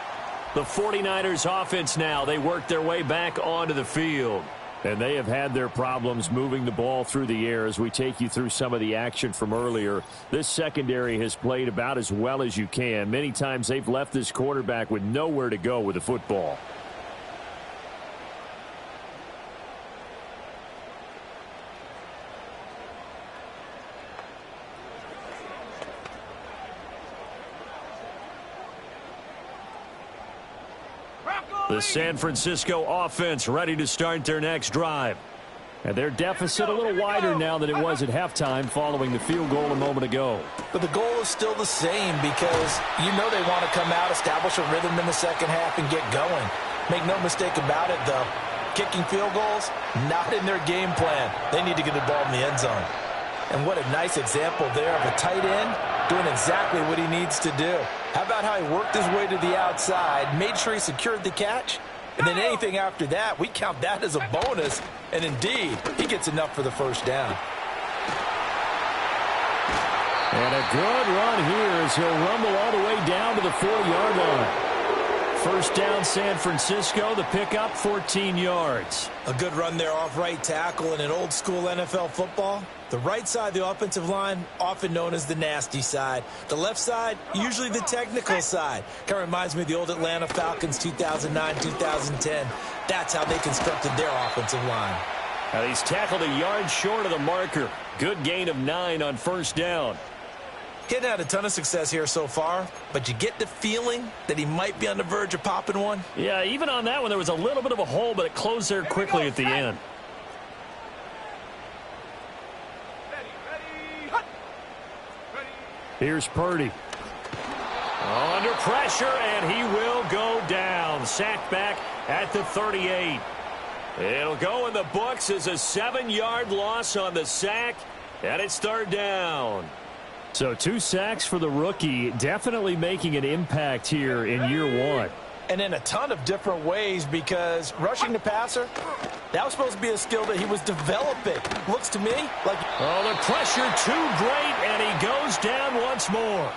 The 49ers offense now, they work their way back onto the field. And they have had their problems moving the ball through the air as we take you through some of the action from earlier. This secondary has played about as well as you can. Many times they've left this quarterback with nowhere to go with the football. The San Francisco offense ready to start their next drive. And their deficit a little wider now than it was at halftime following the field goal a moment ago. But the goal is still the same because you know they want to come out, establish a rhythm in the second half, and get going. Make no mistake about it, though. Kicking field goals, not in their game plan. They need to get the ball in the end zone. And what a nice example there of a tight end doing exactly what he needs to do. How about how he worked his way to the outside, made sure he secured the catch, and then anything after that, we count that as a bonus. And indeed, he gets enough for the first down. And a good run here as he'll rumble all the way down to the 4-yard line. First down, San Francisco. The pickup, 14 yards. A good run there off right tackle. In an old-school NFL football, the right side of the offensive line, often known as the nasty side. The left side, usually the technical side. Kind of reminds me of the old Atlanta Falcons 2009, 2010. That's how they constructed their offensive line. Now he's tackled a yard short of the marker. Good gain of 9 on first down. He hadn't had a ton of success here so far, but you get the feeling that he might be on the verge of popping one. Yeah, even on that one, there was a little bit of a hole, but it closed there quickly at the end. Here's Purdy. Under pressure, and he will go down. Sacked back at the 38. It'll go in the books as a 7-yard loss on the sack, and it's third down. So 2 sacks for the rookie, definitely making an impact here in year 1. And in a ton of different ways, because rushing the passer, that was supposed to be a skill that he was developing. Looks to me like... Oh, the pressure too great, and he goes down once more.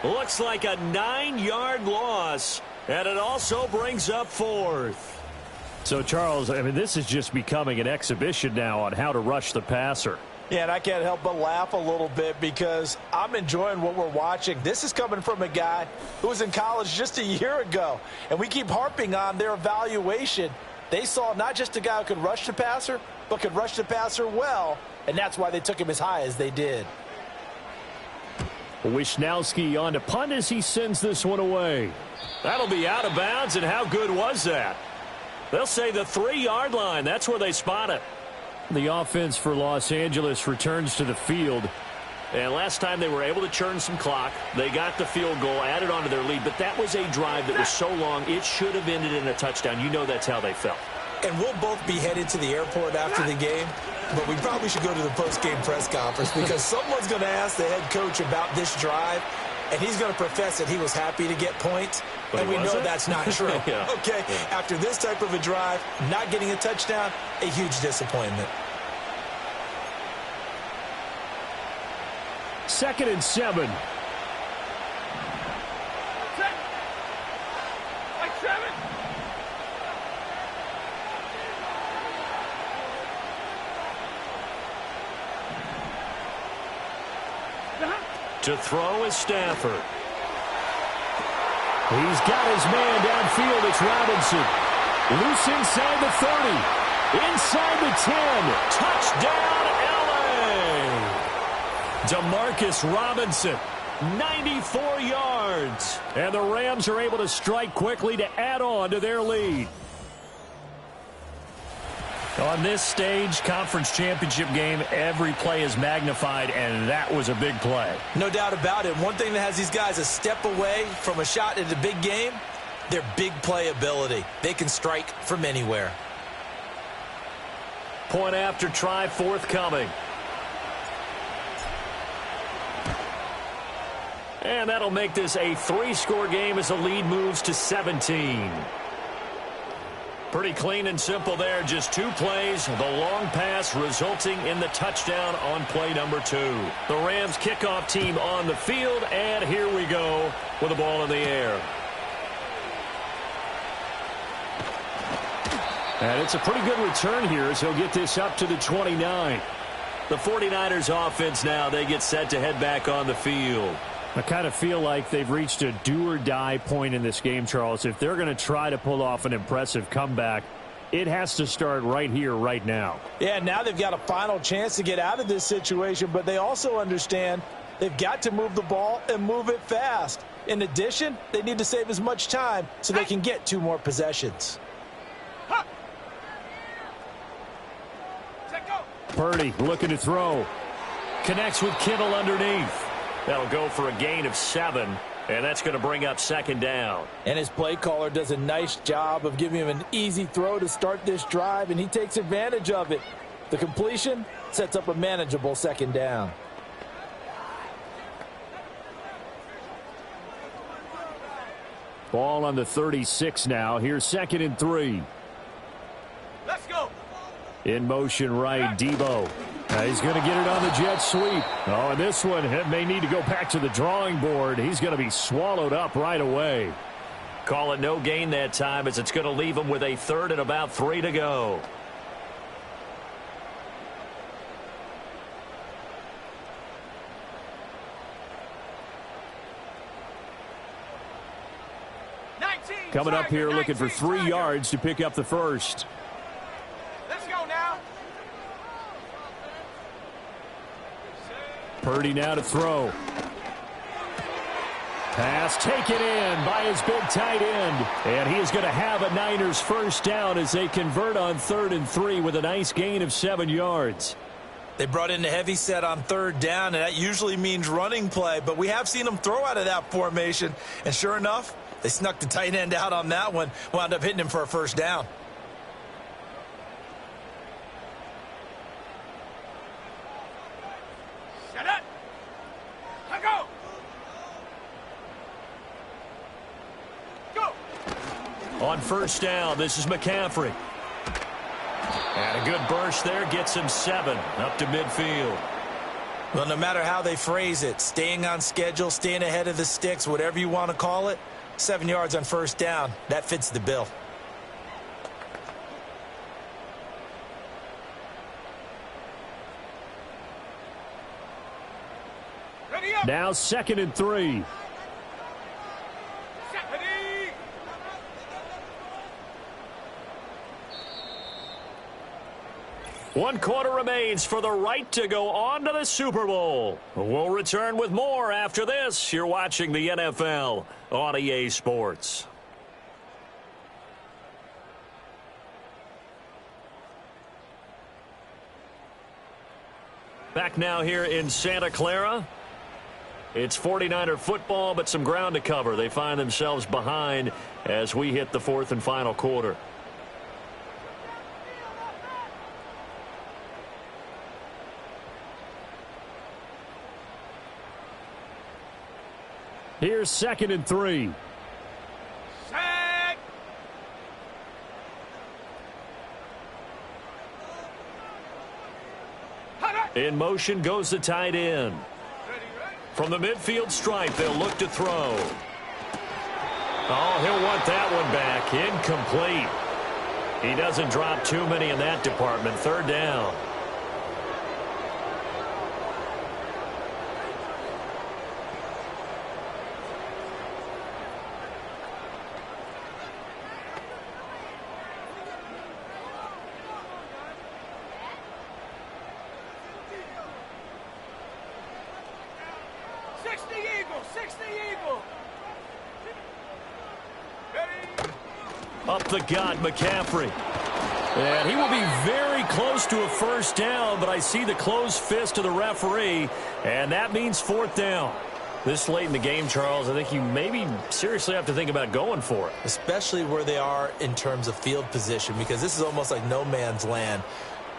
Looks like a 9-yard loss, and it also brings up 4th. So, Charles, I mean, this is just becoming an exhibition now on how to rush the passer. Yeah, and I can't help but laugh a little bit because I'm enjoying what we're watching. This is coming from a guy who was in college just a year ago, and we keep harping on their evaluation. They saw not just a guy who could rush the passer, but could rush the passer well, and that's why they took him as high as they did. Wishnowski on to punt as he sends this one away. That'll be out of bounds, and how good was that? They'll say the 3-yard line. That's where they spot it. The offense for Los Angeles returns to the field. And last time they were able to churn some clock. They got the field goal, added on to their lead. But that was a drive that was so long, it should have ended in a touchdown. You know that's how they felt. And we'll both be headed to the airport after the game. But we probably should go to the post-game press conference because someone's going to ask the head coach about this drive. And he's going to profess that he was happy to get points. But we know that's not true. Yeah. Okay, after this type of a drive, not getting a touchdown, a huge disappointment. 2nd and 7. To throw is Stafford. He's got his man downfield. It's Robinson. Loose inside the 30. Inside the 10. Touchdown, LA. Demarcus Robinson, 94 yards. And the Rams are able to strike quickly to add on to their lead. On this stage, conference championship game, every play is magnified, and that was a big play. No doubt about it. One thing that has these guys a step away from a shot at a big game, their big play ability. They can strike from anywhere. Point after try forthcoming. And that'll make this a 3-score game as the lead moves to 17. Pretty clean and simple there. Just 2 plays. The long pass resulting in the touchdown on play number 2. The Rams kickoff team on the field, and here we go with the ball in the air. And it's a pretty good return here as he'll get this up to the 29. The 49ers offense now, they get set to head back on the field. I kind of feel like they've reached a do-or-die point in this game, Charles. If they're going to try to pull off an impressive comeback, it has to start right here, right now. Yeah, now they've got a final chance to get out of this situation, but they also understand they've got to move the ball and move it fast. In addition, they need to save as much time so they can get 2 more possessions. Purdy looking to throw. Connects with Kittle underneath. That'll go for a gain of 7, and that's going to bring up 2nd down. And his play caller does a nice job of giving him an easy throw to start this drive, and he takes advantage of it. The completion sets up a manageable 2nd down. Ball on the 36 now. Here's 2nd and 3. Let's go. In motion right, Debo. He's going to get it on the jet sweep. Oh, and this one may need to go back to the drawing board. He's going to be swallowed up right away. Call it no gain that time as it's going to leave him with a third and about 3 to go. Coming up here looking for 3 yards to pick up the first. Let's go now. Purdy now to throw. Pass taken in by his big tight end. And he is going to have a Niners first down as they convert on 3rd and 3 with a nice gain of 7 yards. They brought in the heavy set on 3rd down, and that usually means running play. But we have seen them throw out of that formation. And sure enough, they snuck the tight end out on that one, wound up hitting him for a first down. Shut up. Let go. Go. On first down, this is McCaffrey. And a good burst there gets him 7 up to midfield. Well, no matter how they phrase it, staying on schedule, staying ahead of the sticks, whatever you want to call it, 7 yards on first down, that fits the bill. Ready up. Now 2nd and 3. Ready. One quarter remains for the right to go on to the Super Bowl. We'll return with more after this. You're watching the NFL on EA Sports. Back now here in Santa Clara. It's 49er football, but some ground to cover. They find themselves behind as we hit the 4th and final quarter. Here's 2nd and 3. Set. In motion goes the tight end. From the midfield stripe, they'll look to throw. Oh, he'll want that one back. Incomplete. He doesn't drop too many in that department. 3rd down. Up the gut, McCaffrey. And he will be very close to a first down, but I see the closed fist of the referee, and that means 4th down. This late in the game, Charles, I think you maybe seriously have to think about going for it. Especially where they are in terms of field position, because this is almost like no man's land.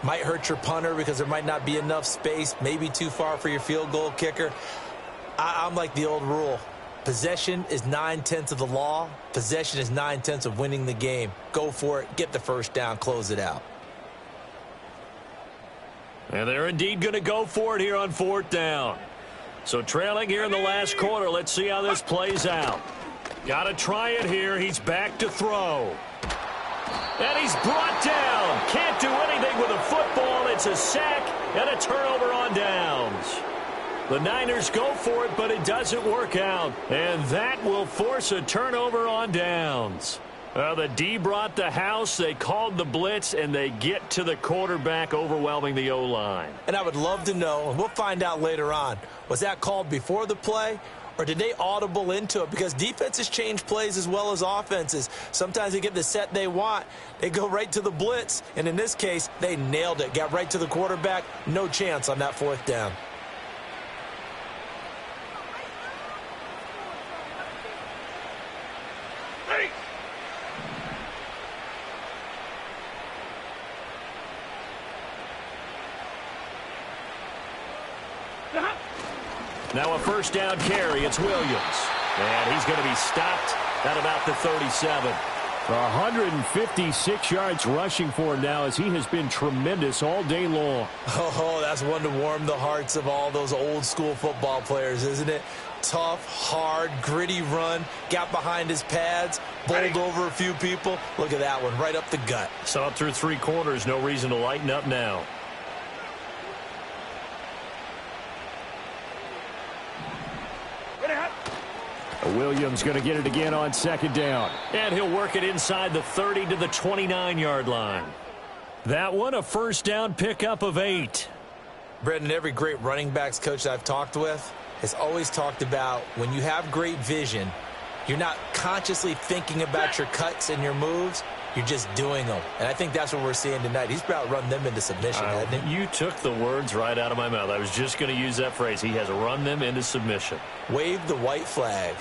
Might hurt your punter because there might not be enough space, maybe too far for your field goal kicker. I'm like the old rule. Possession is 9/10 of the law. Possession is 9/10 of winning the game. Go for it. Get the first down. Close it out. And they're indeed going to go for it here on 4th down. So trailing here in the last quarter. Let's see how this plays out. Got to try it here. He's back to throw. And he's brought down. Can't do anything with a football. It's a sack and a turnover on downs. The Niners go for it, but it doesn't work out. And that will force a turnover on downs. The D brought the house. They called the blitz, and they get to the quarterback, overwhelming the O-line. And I would love to know, and we'll find out later on, was that called before the play, or did they audible into it? Because defenses change plays as well as offenses. Sometimes they get the set they want. They go right to the blitz, and in this case, they nailed it. Got right to the quarterback. No chance on that 4th down. Now a first down carry. It's Williams. And he's going to be stopped at about the 37. 156 yards rushing for him now as he has been tremendous all day long. Oh, that's one to warm the hearts of all those old school football players, isn't it? Tough, hard, gritty run, got behind his pads, bowled over a few people. Look at that one, right up the gut. Saw it through 3 quarters, no reason to lighten up now. Williams going to get it again on 2nd down. And he'll work it inside the 30 to the 29-yard line. That one, a 1st down pickup of 8. Brendan, every great running backs coach that I've talked with has always talked about when you have great vision, you're not consciously thinking about your cuts and your moves. You're just doing them. And I think that's what we're seeing tonight. He's about to run them into submission, hasn't he? You took the words right out of my mouth. I was just going to use that phrase. He has run them into submission. Wave the white flag.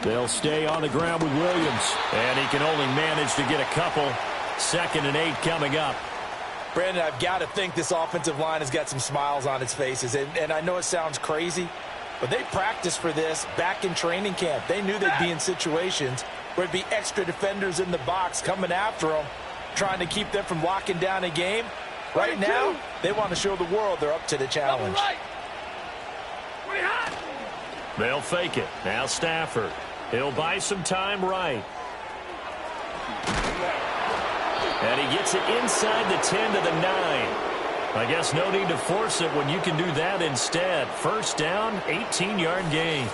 They'll stay on the ground with Williams. And he can only manage to get a couple. 2nd and 8 coming up. Brandon, I've got to think this offensive line has got some smiles on its faces. And I know it sounds crazy, but they practiced for this back in training camp. They knew they'd be in situations where it'd be extra defenders in the box coming after them, trying to keep them from locking down a game. Right now, they want to show the world they're up to the challenge. They'll fake it. Now Stafford. He'll buy some time right. And he gets it inside the 10 to the 9. I guess no need to force it when you can do that instead. 1st down, 18-yard gain.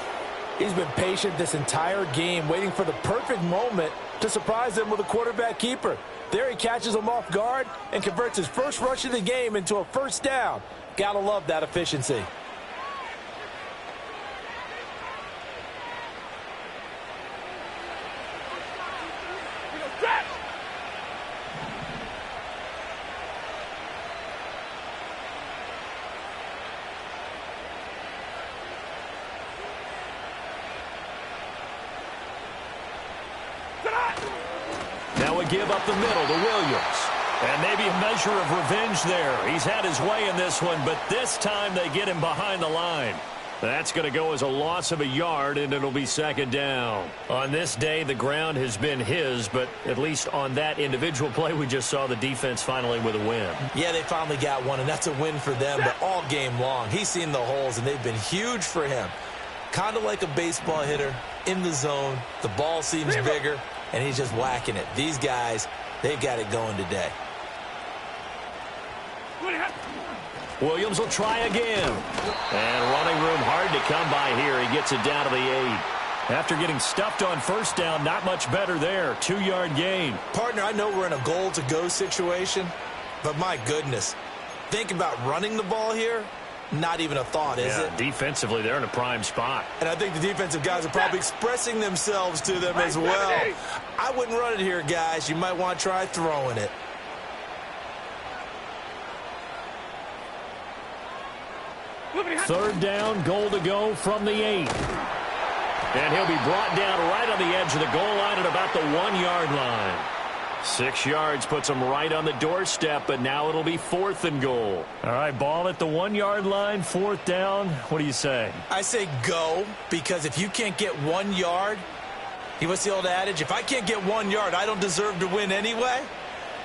He's been patient this entire game, waiting for the perfect moment to surprise them with a quarterback keeper. There he catches them off guard and converts his first rush of the game into a 1st down. Gotta love that efficiency. Now a give up the middle to Williams. And maybe a measure of revenge there. He's had his way in this one, but this time they get him behind the line. That's going to go as a loss of a yard, and it'll be 2nd down. On this day, the ground has been his, but at least on that individual play, we just saw the defense finally with a win. Yeah, they finally got one, and that's a win for them, but all game long, he's seen the holes, and they've been huge for him. Kind of like a baseball hitter in the zone. The ball seems bigger, and he's just whacking it. These guys, they've got it going today. Williams will try again. And running room hard to come by here. He gets it down to the 8. After getting stuffed on 1st down, not much better there. 2-yard gain. Partner, I know we're in a goal-to-go situation, but my goodness, think about running the ball here. Not even a thought, is it? Defensively, they're in a prime spot. And I think the defensive guys are probably expressing themselves to them as well. I wouldn't run it here, guys. You might want to try throwing it. Third down, goal to go from the 8. And he'll be brought down right on the edge of the goal line at about the 1-yard line. 6 yards puts him right on the doorstep, but now it'll be 4th and goal. All right, ball at the 1-yard line, 4th down. What do you say? I say go, because if you can't get 1 yard, what's the old adage? If I can't get 1 yard, I don't deserve to win anyway.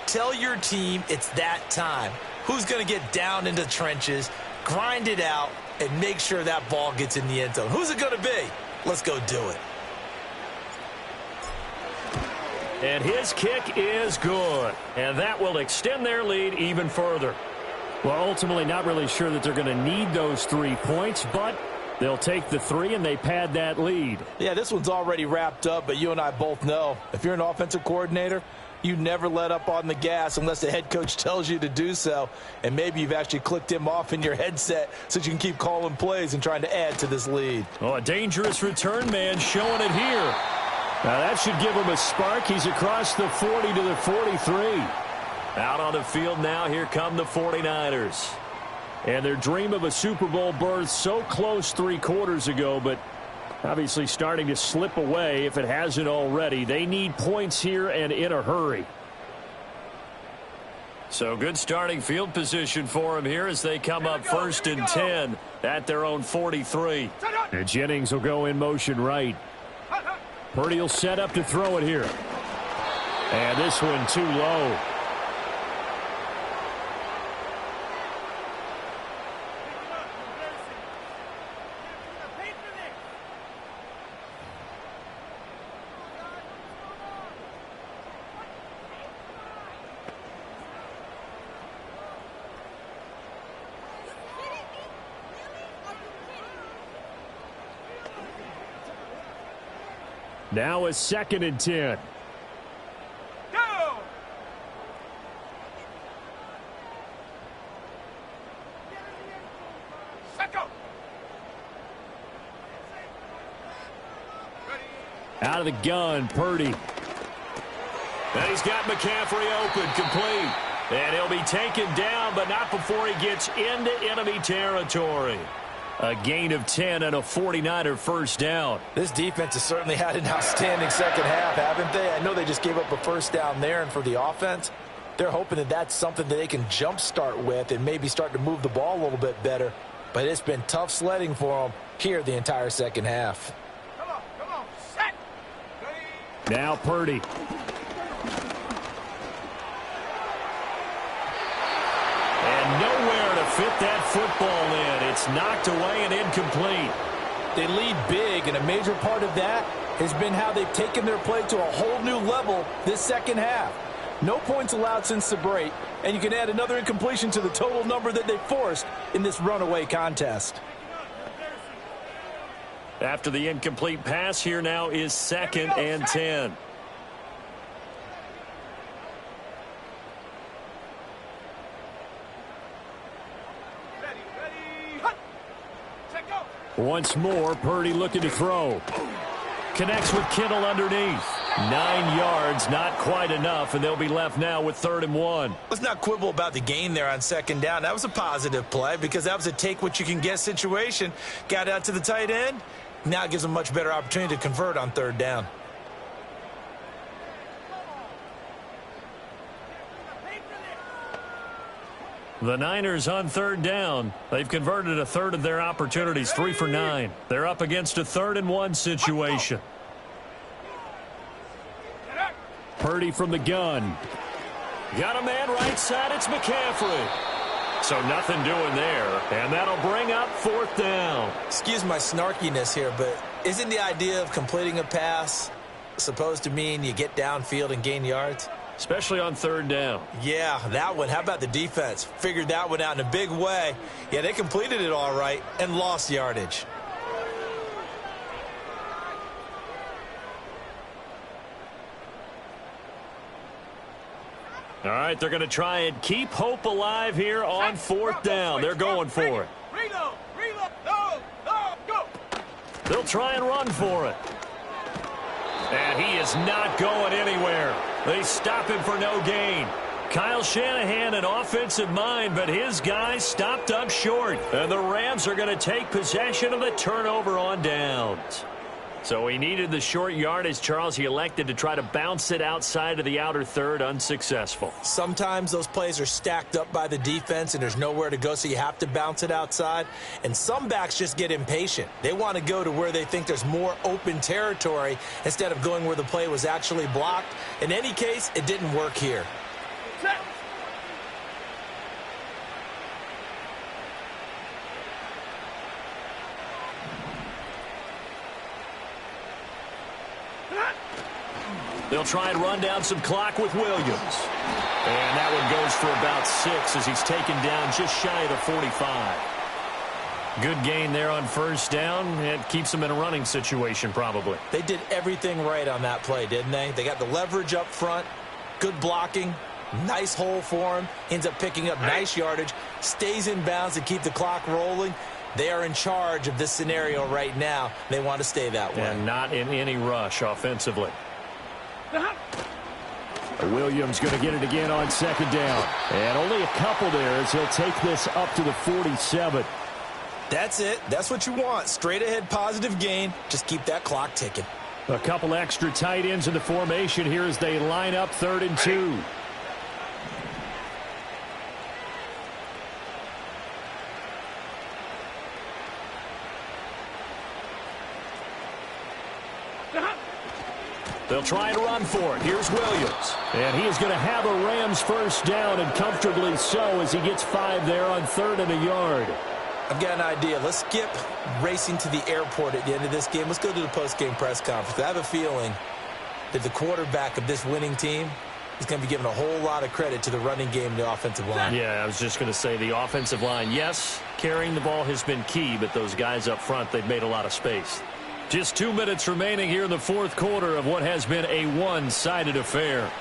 Tell your team it's that time. Who's going to get down into the trenches, grind it out, and make sure that ball gets in the end zone? Who's it going to be? Let's go do it. And his kick is good. And that will extend their lead even further. Well, ultimately not really sure that they're going to need those 3 points, but they'll take the 3 and they pad that lead. Yeah, this one's already wrapped up, but you and I both know if you're an offensive coordinator, you never let up on the gas unless the head coach tells you to do so. And maybe you've actually clicked him off in your headset so you can keep calling plays and trying to add to this lead. Oh, a dangerous return man showing it here. Now that should give him a spark. He's across the 40 to the 43. Out on the field now, here come the 49ers. And their dream of a Super Bowl berth so close 3 quarters ago, but obviously starting to slip away if it hasn't already. They need points here and in a hurry. So good starting field position for them here as they come up 1st and 10 at their own 43. And Jennings will go in motion right. Purdy will set up to throw it here. And this one too low. Now a 2nd and 10. Go! Second. Out of the gun, Purdy. And he's got McCaffrey open, complete. And he'll be taken down, but not before he gets into enemy territory. A gain of 10 and a 49er first down. This defense has certainly had an outstanding second half, haven't they? I know they just gave up a first down there, and for the offense, they're hoping that that's something that they can jumpstart with and maybe start to move the ball a little bit better. But it's been tough sledding for them here the entire second half. Come on, set. Ready. Now Purdy. And nowhere to fit that football in. It's knocked away and incomplete. They lead big, and a major part of that has been how they've taken their play to a whole new level this second half. No points allowed since the break, and you can add another incompletion to the total number that they forced in this runaway contest. After the incomplete pass, here now is 2nd and 10. Once more, Purdy looking to throw. Connects with Kittle underneath. 9 yards, not quite enough, and they'll be left now with 3rd and 1. Let's not quibble about the gain there on second down. That was a positive play because that was a take-what-you-can-get situation. Got out to the tight end. Now it gives them a much better opportunity to convert on 3rd down. The Niners on 3rd down. They've converted a third of their opportunities, 3 for 9. They're up against a 3rd and 1 situation. Purdy from the gun. Got a man right side. It's McCaffrey. So nothing doing there. And that'll bring up 4th down. Excuse my snarkiness here, but isn't the idea of completing a pass supposed to mean you get downfield and gain yards? Especially on 3rd down. Yeah, that one. How about the defense? Figured that one out in a big way. Yeah, they completed it all right and lost yardage. All right, they're going to try and keep hope alive here on 4th down. They're going for it. Reload, no, go. They'll try and run for it. And he is not going anywhere. They stop him for no gain. Kyle Shanahan, an offensive mind, but his guys stopped up short. And the Rams are going to take possession of the turnover on downs. So he needed the short yardage, Charles. He elected to try to bounce it outside of the outer third, unsuccessful. Sometimes those plays are stacked up by the defense and there's nowhere to go, so you have to bounce it outside. And some backs just get impatient. They want to go to where they think there's more open territory instead of going where the play was actually blocked. In any case, it didn't work here. Set. They'll try and run down some clock with Williams. And that one goes for about 6 as he's taken down just shy of the 45. Good gain there on first down. It keeps them in a running situation probably. They did everything right on that play, didn't they? They got the leverage up front, good blocking, nice hole for him, ends up picking up nice yardage, stays in bounds to keep the clock rolling. They are in charge of this scenario right now. They want to stay that way. And not in any rush offensively. Williams going to get it again on second down. And only a couple there as he'll take this up to the 47. That's it. That's what you want. Straight ahead positive gain. Just keep that clock ticking. A couple extra tight ends in the formation here as they line up 3rd and 2. They'll try and run for it. Here's Williams. And he is going to have a Rams first down, and comfortably so, as he gets 5 there on 3rd and a yard. I've got an idea. Let's skip racing to the airport at the end of this game. Let's go to the post-game press conference. I have a feeling that the quarterback of this winning team is going to be given a whole lot of credit to the running game and the offensive line. Yeah, I was just going to say the offensive line, yes, carrying the ball has been key, but those guys up front, they've made a lot of space. Just 2 minutes remaining here in the 4th quarter of what has been a one-sided affair.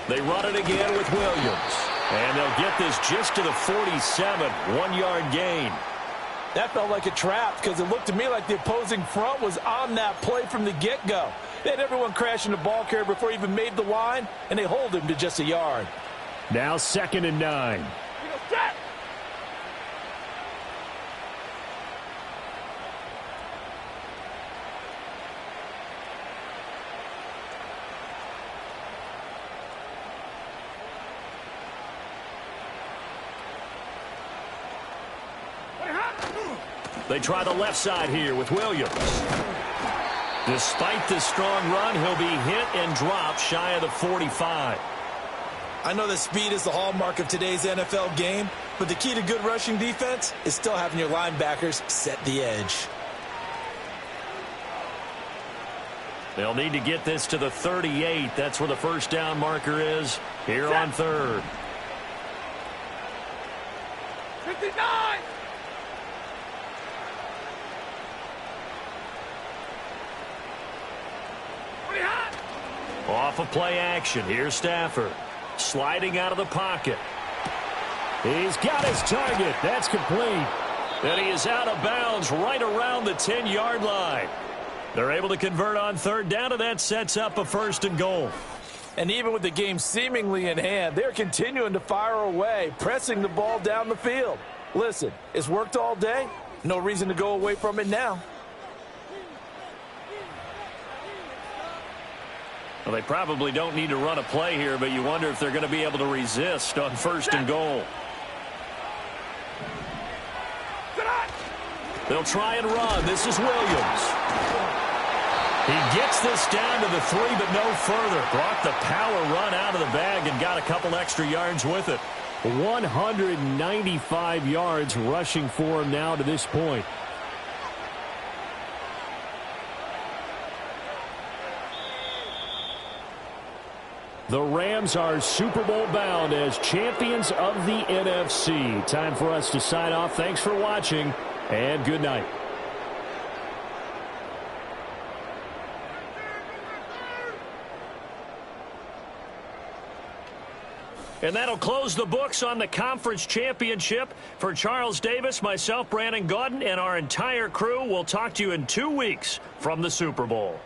They run it again with Williams. And they'll get this just to the 47, 1-yard gain. That felt like a trap because it looked to me like the opposing front was on that play from the get-go. They had everyone crashing the ball carrier before he even made the line, and they hold him to just a yard. Now 2nd and 9. They try the left side here with Williams. Despite the strong run, he'll be hit and dropped shy of the 45. I know that speed is the hallmark of today's NFL game, but the key to good rushing defense is still having your linebackers set the edge. They'll need to get this to the 38. That's where the first down marker is here on 3rd. 59! Off of play action. Here's Stafford. Sliding out of the pocket. He's got his target. That's complete. And he is out of bounds right around the 10-yard line. They're able to convert on 3rd down, and that sets up a 1st and goal. And even with the game seemingly in hand, they're continuing to fire away, pressing the ball down the field. Listen, it's worked all day. No reason to go away from it now. Well, they probably don't need to run a play here, but you wonder if they're going to be able to resist on 1st and goal. They'll try and run. This is Williams. He gets this down to the 3, but no further. Brought the power run out of the bag and got a couple extra yards with it. 195 yards rushing for him now to this point. The Rams are Super Bowl bound as champions of the NFC. Time for us to sign off. Thanks for watching, and good night. And that'll close the books on the conference championship. For Charles Davis, myself, Brandon Gaudin, and our entire crew, we'll talk to you in 2 weeks from the Super Bowl.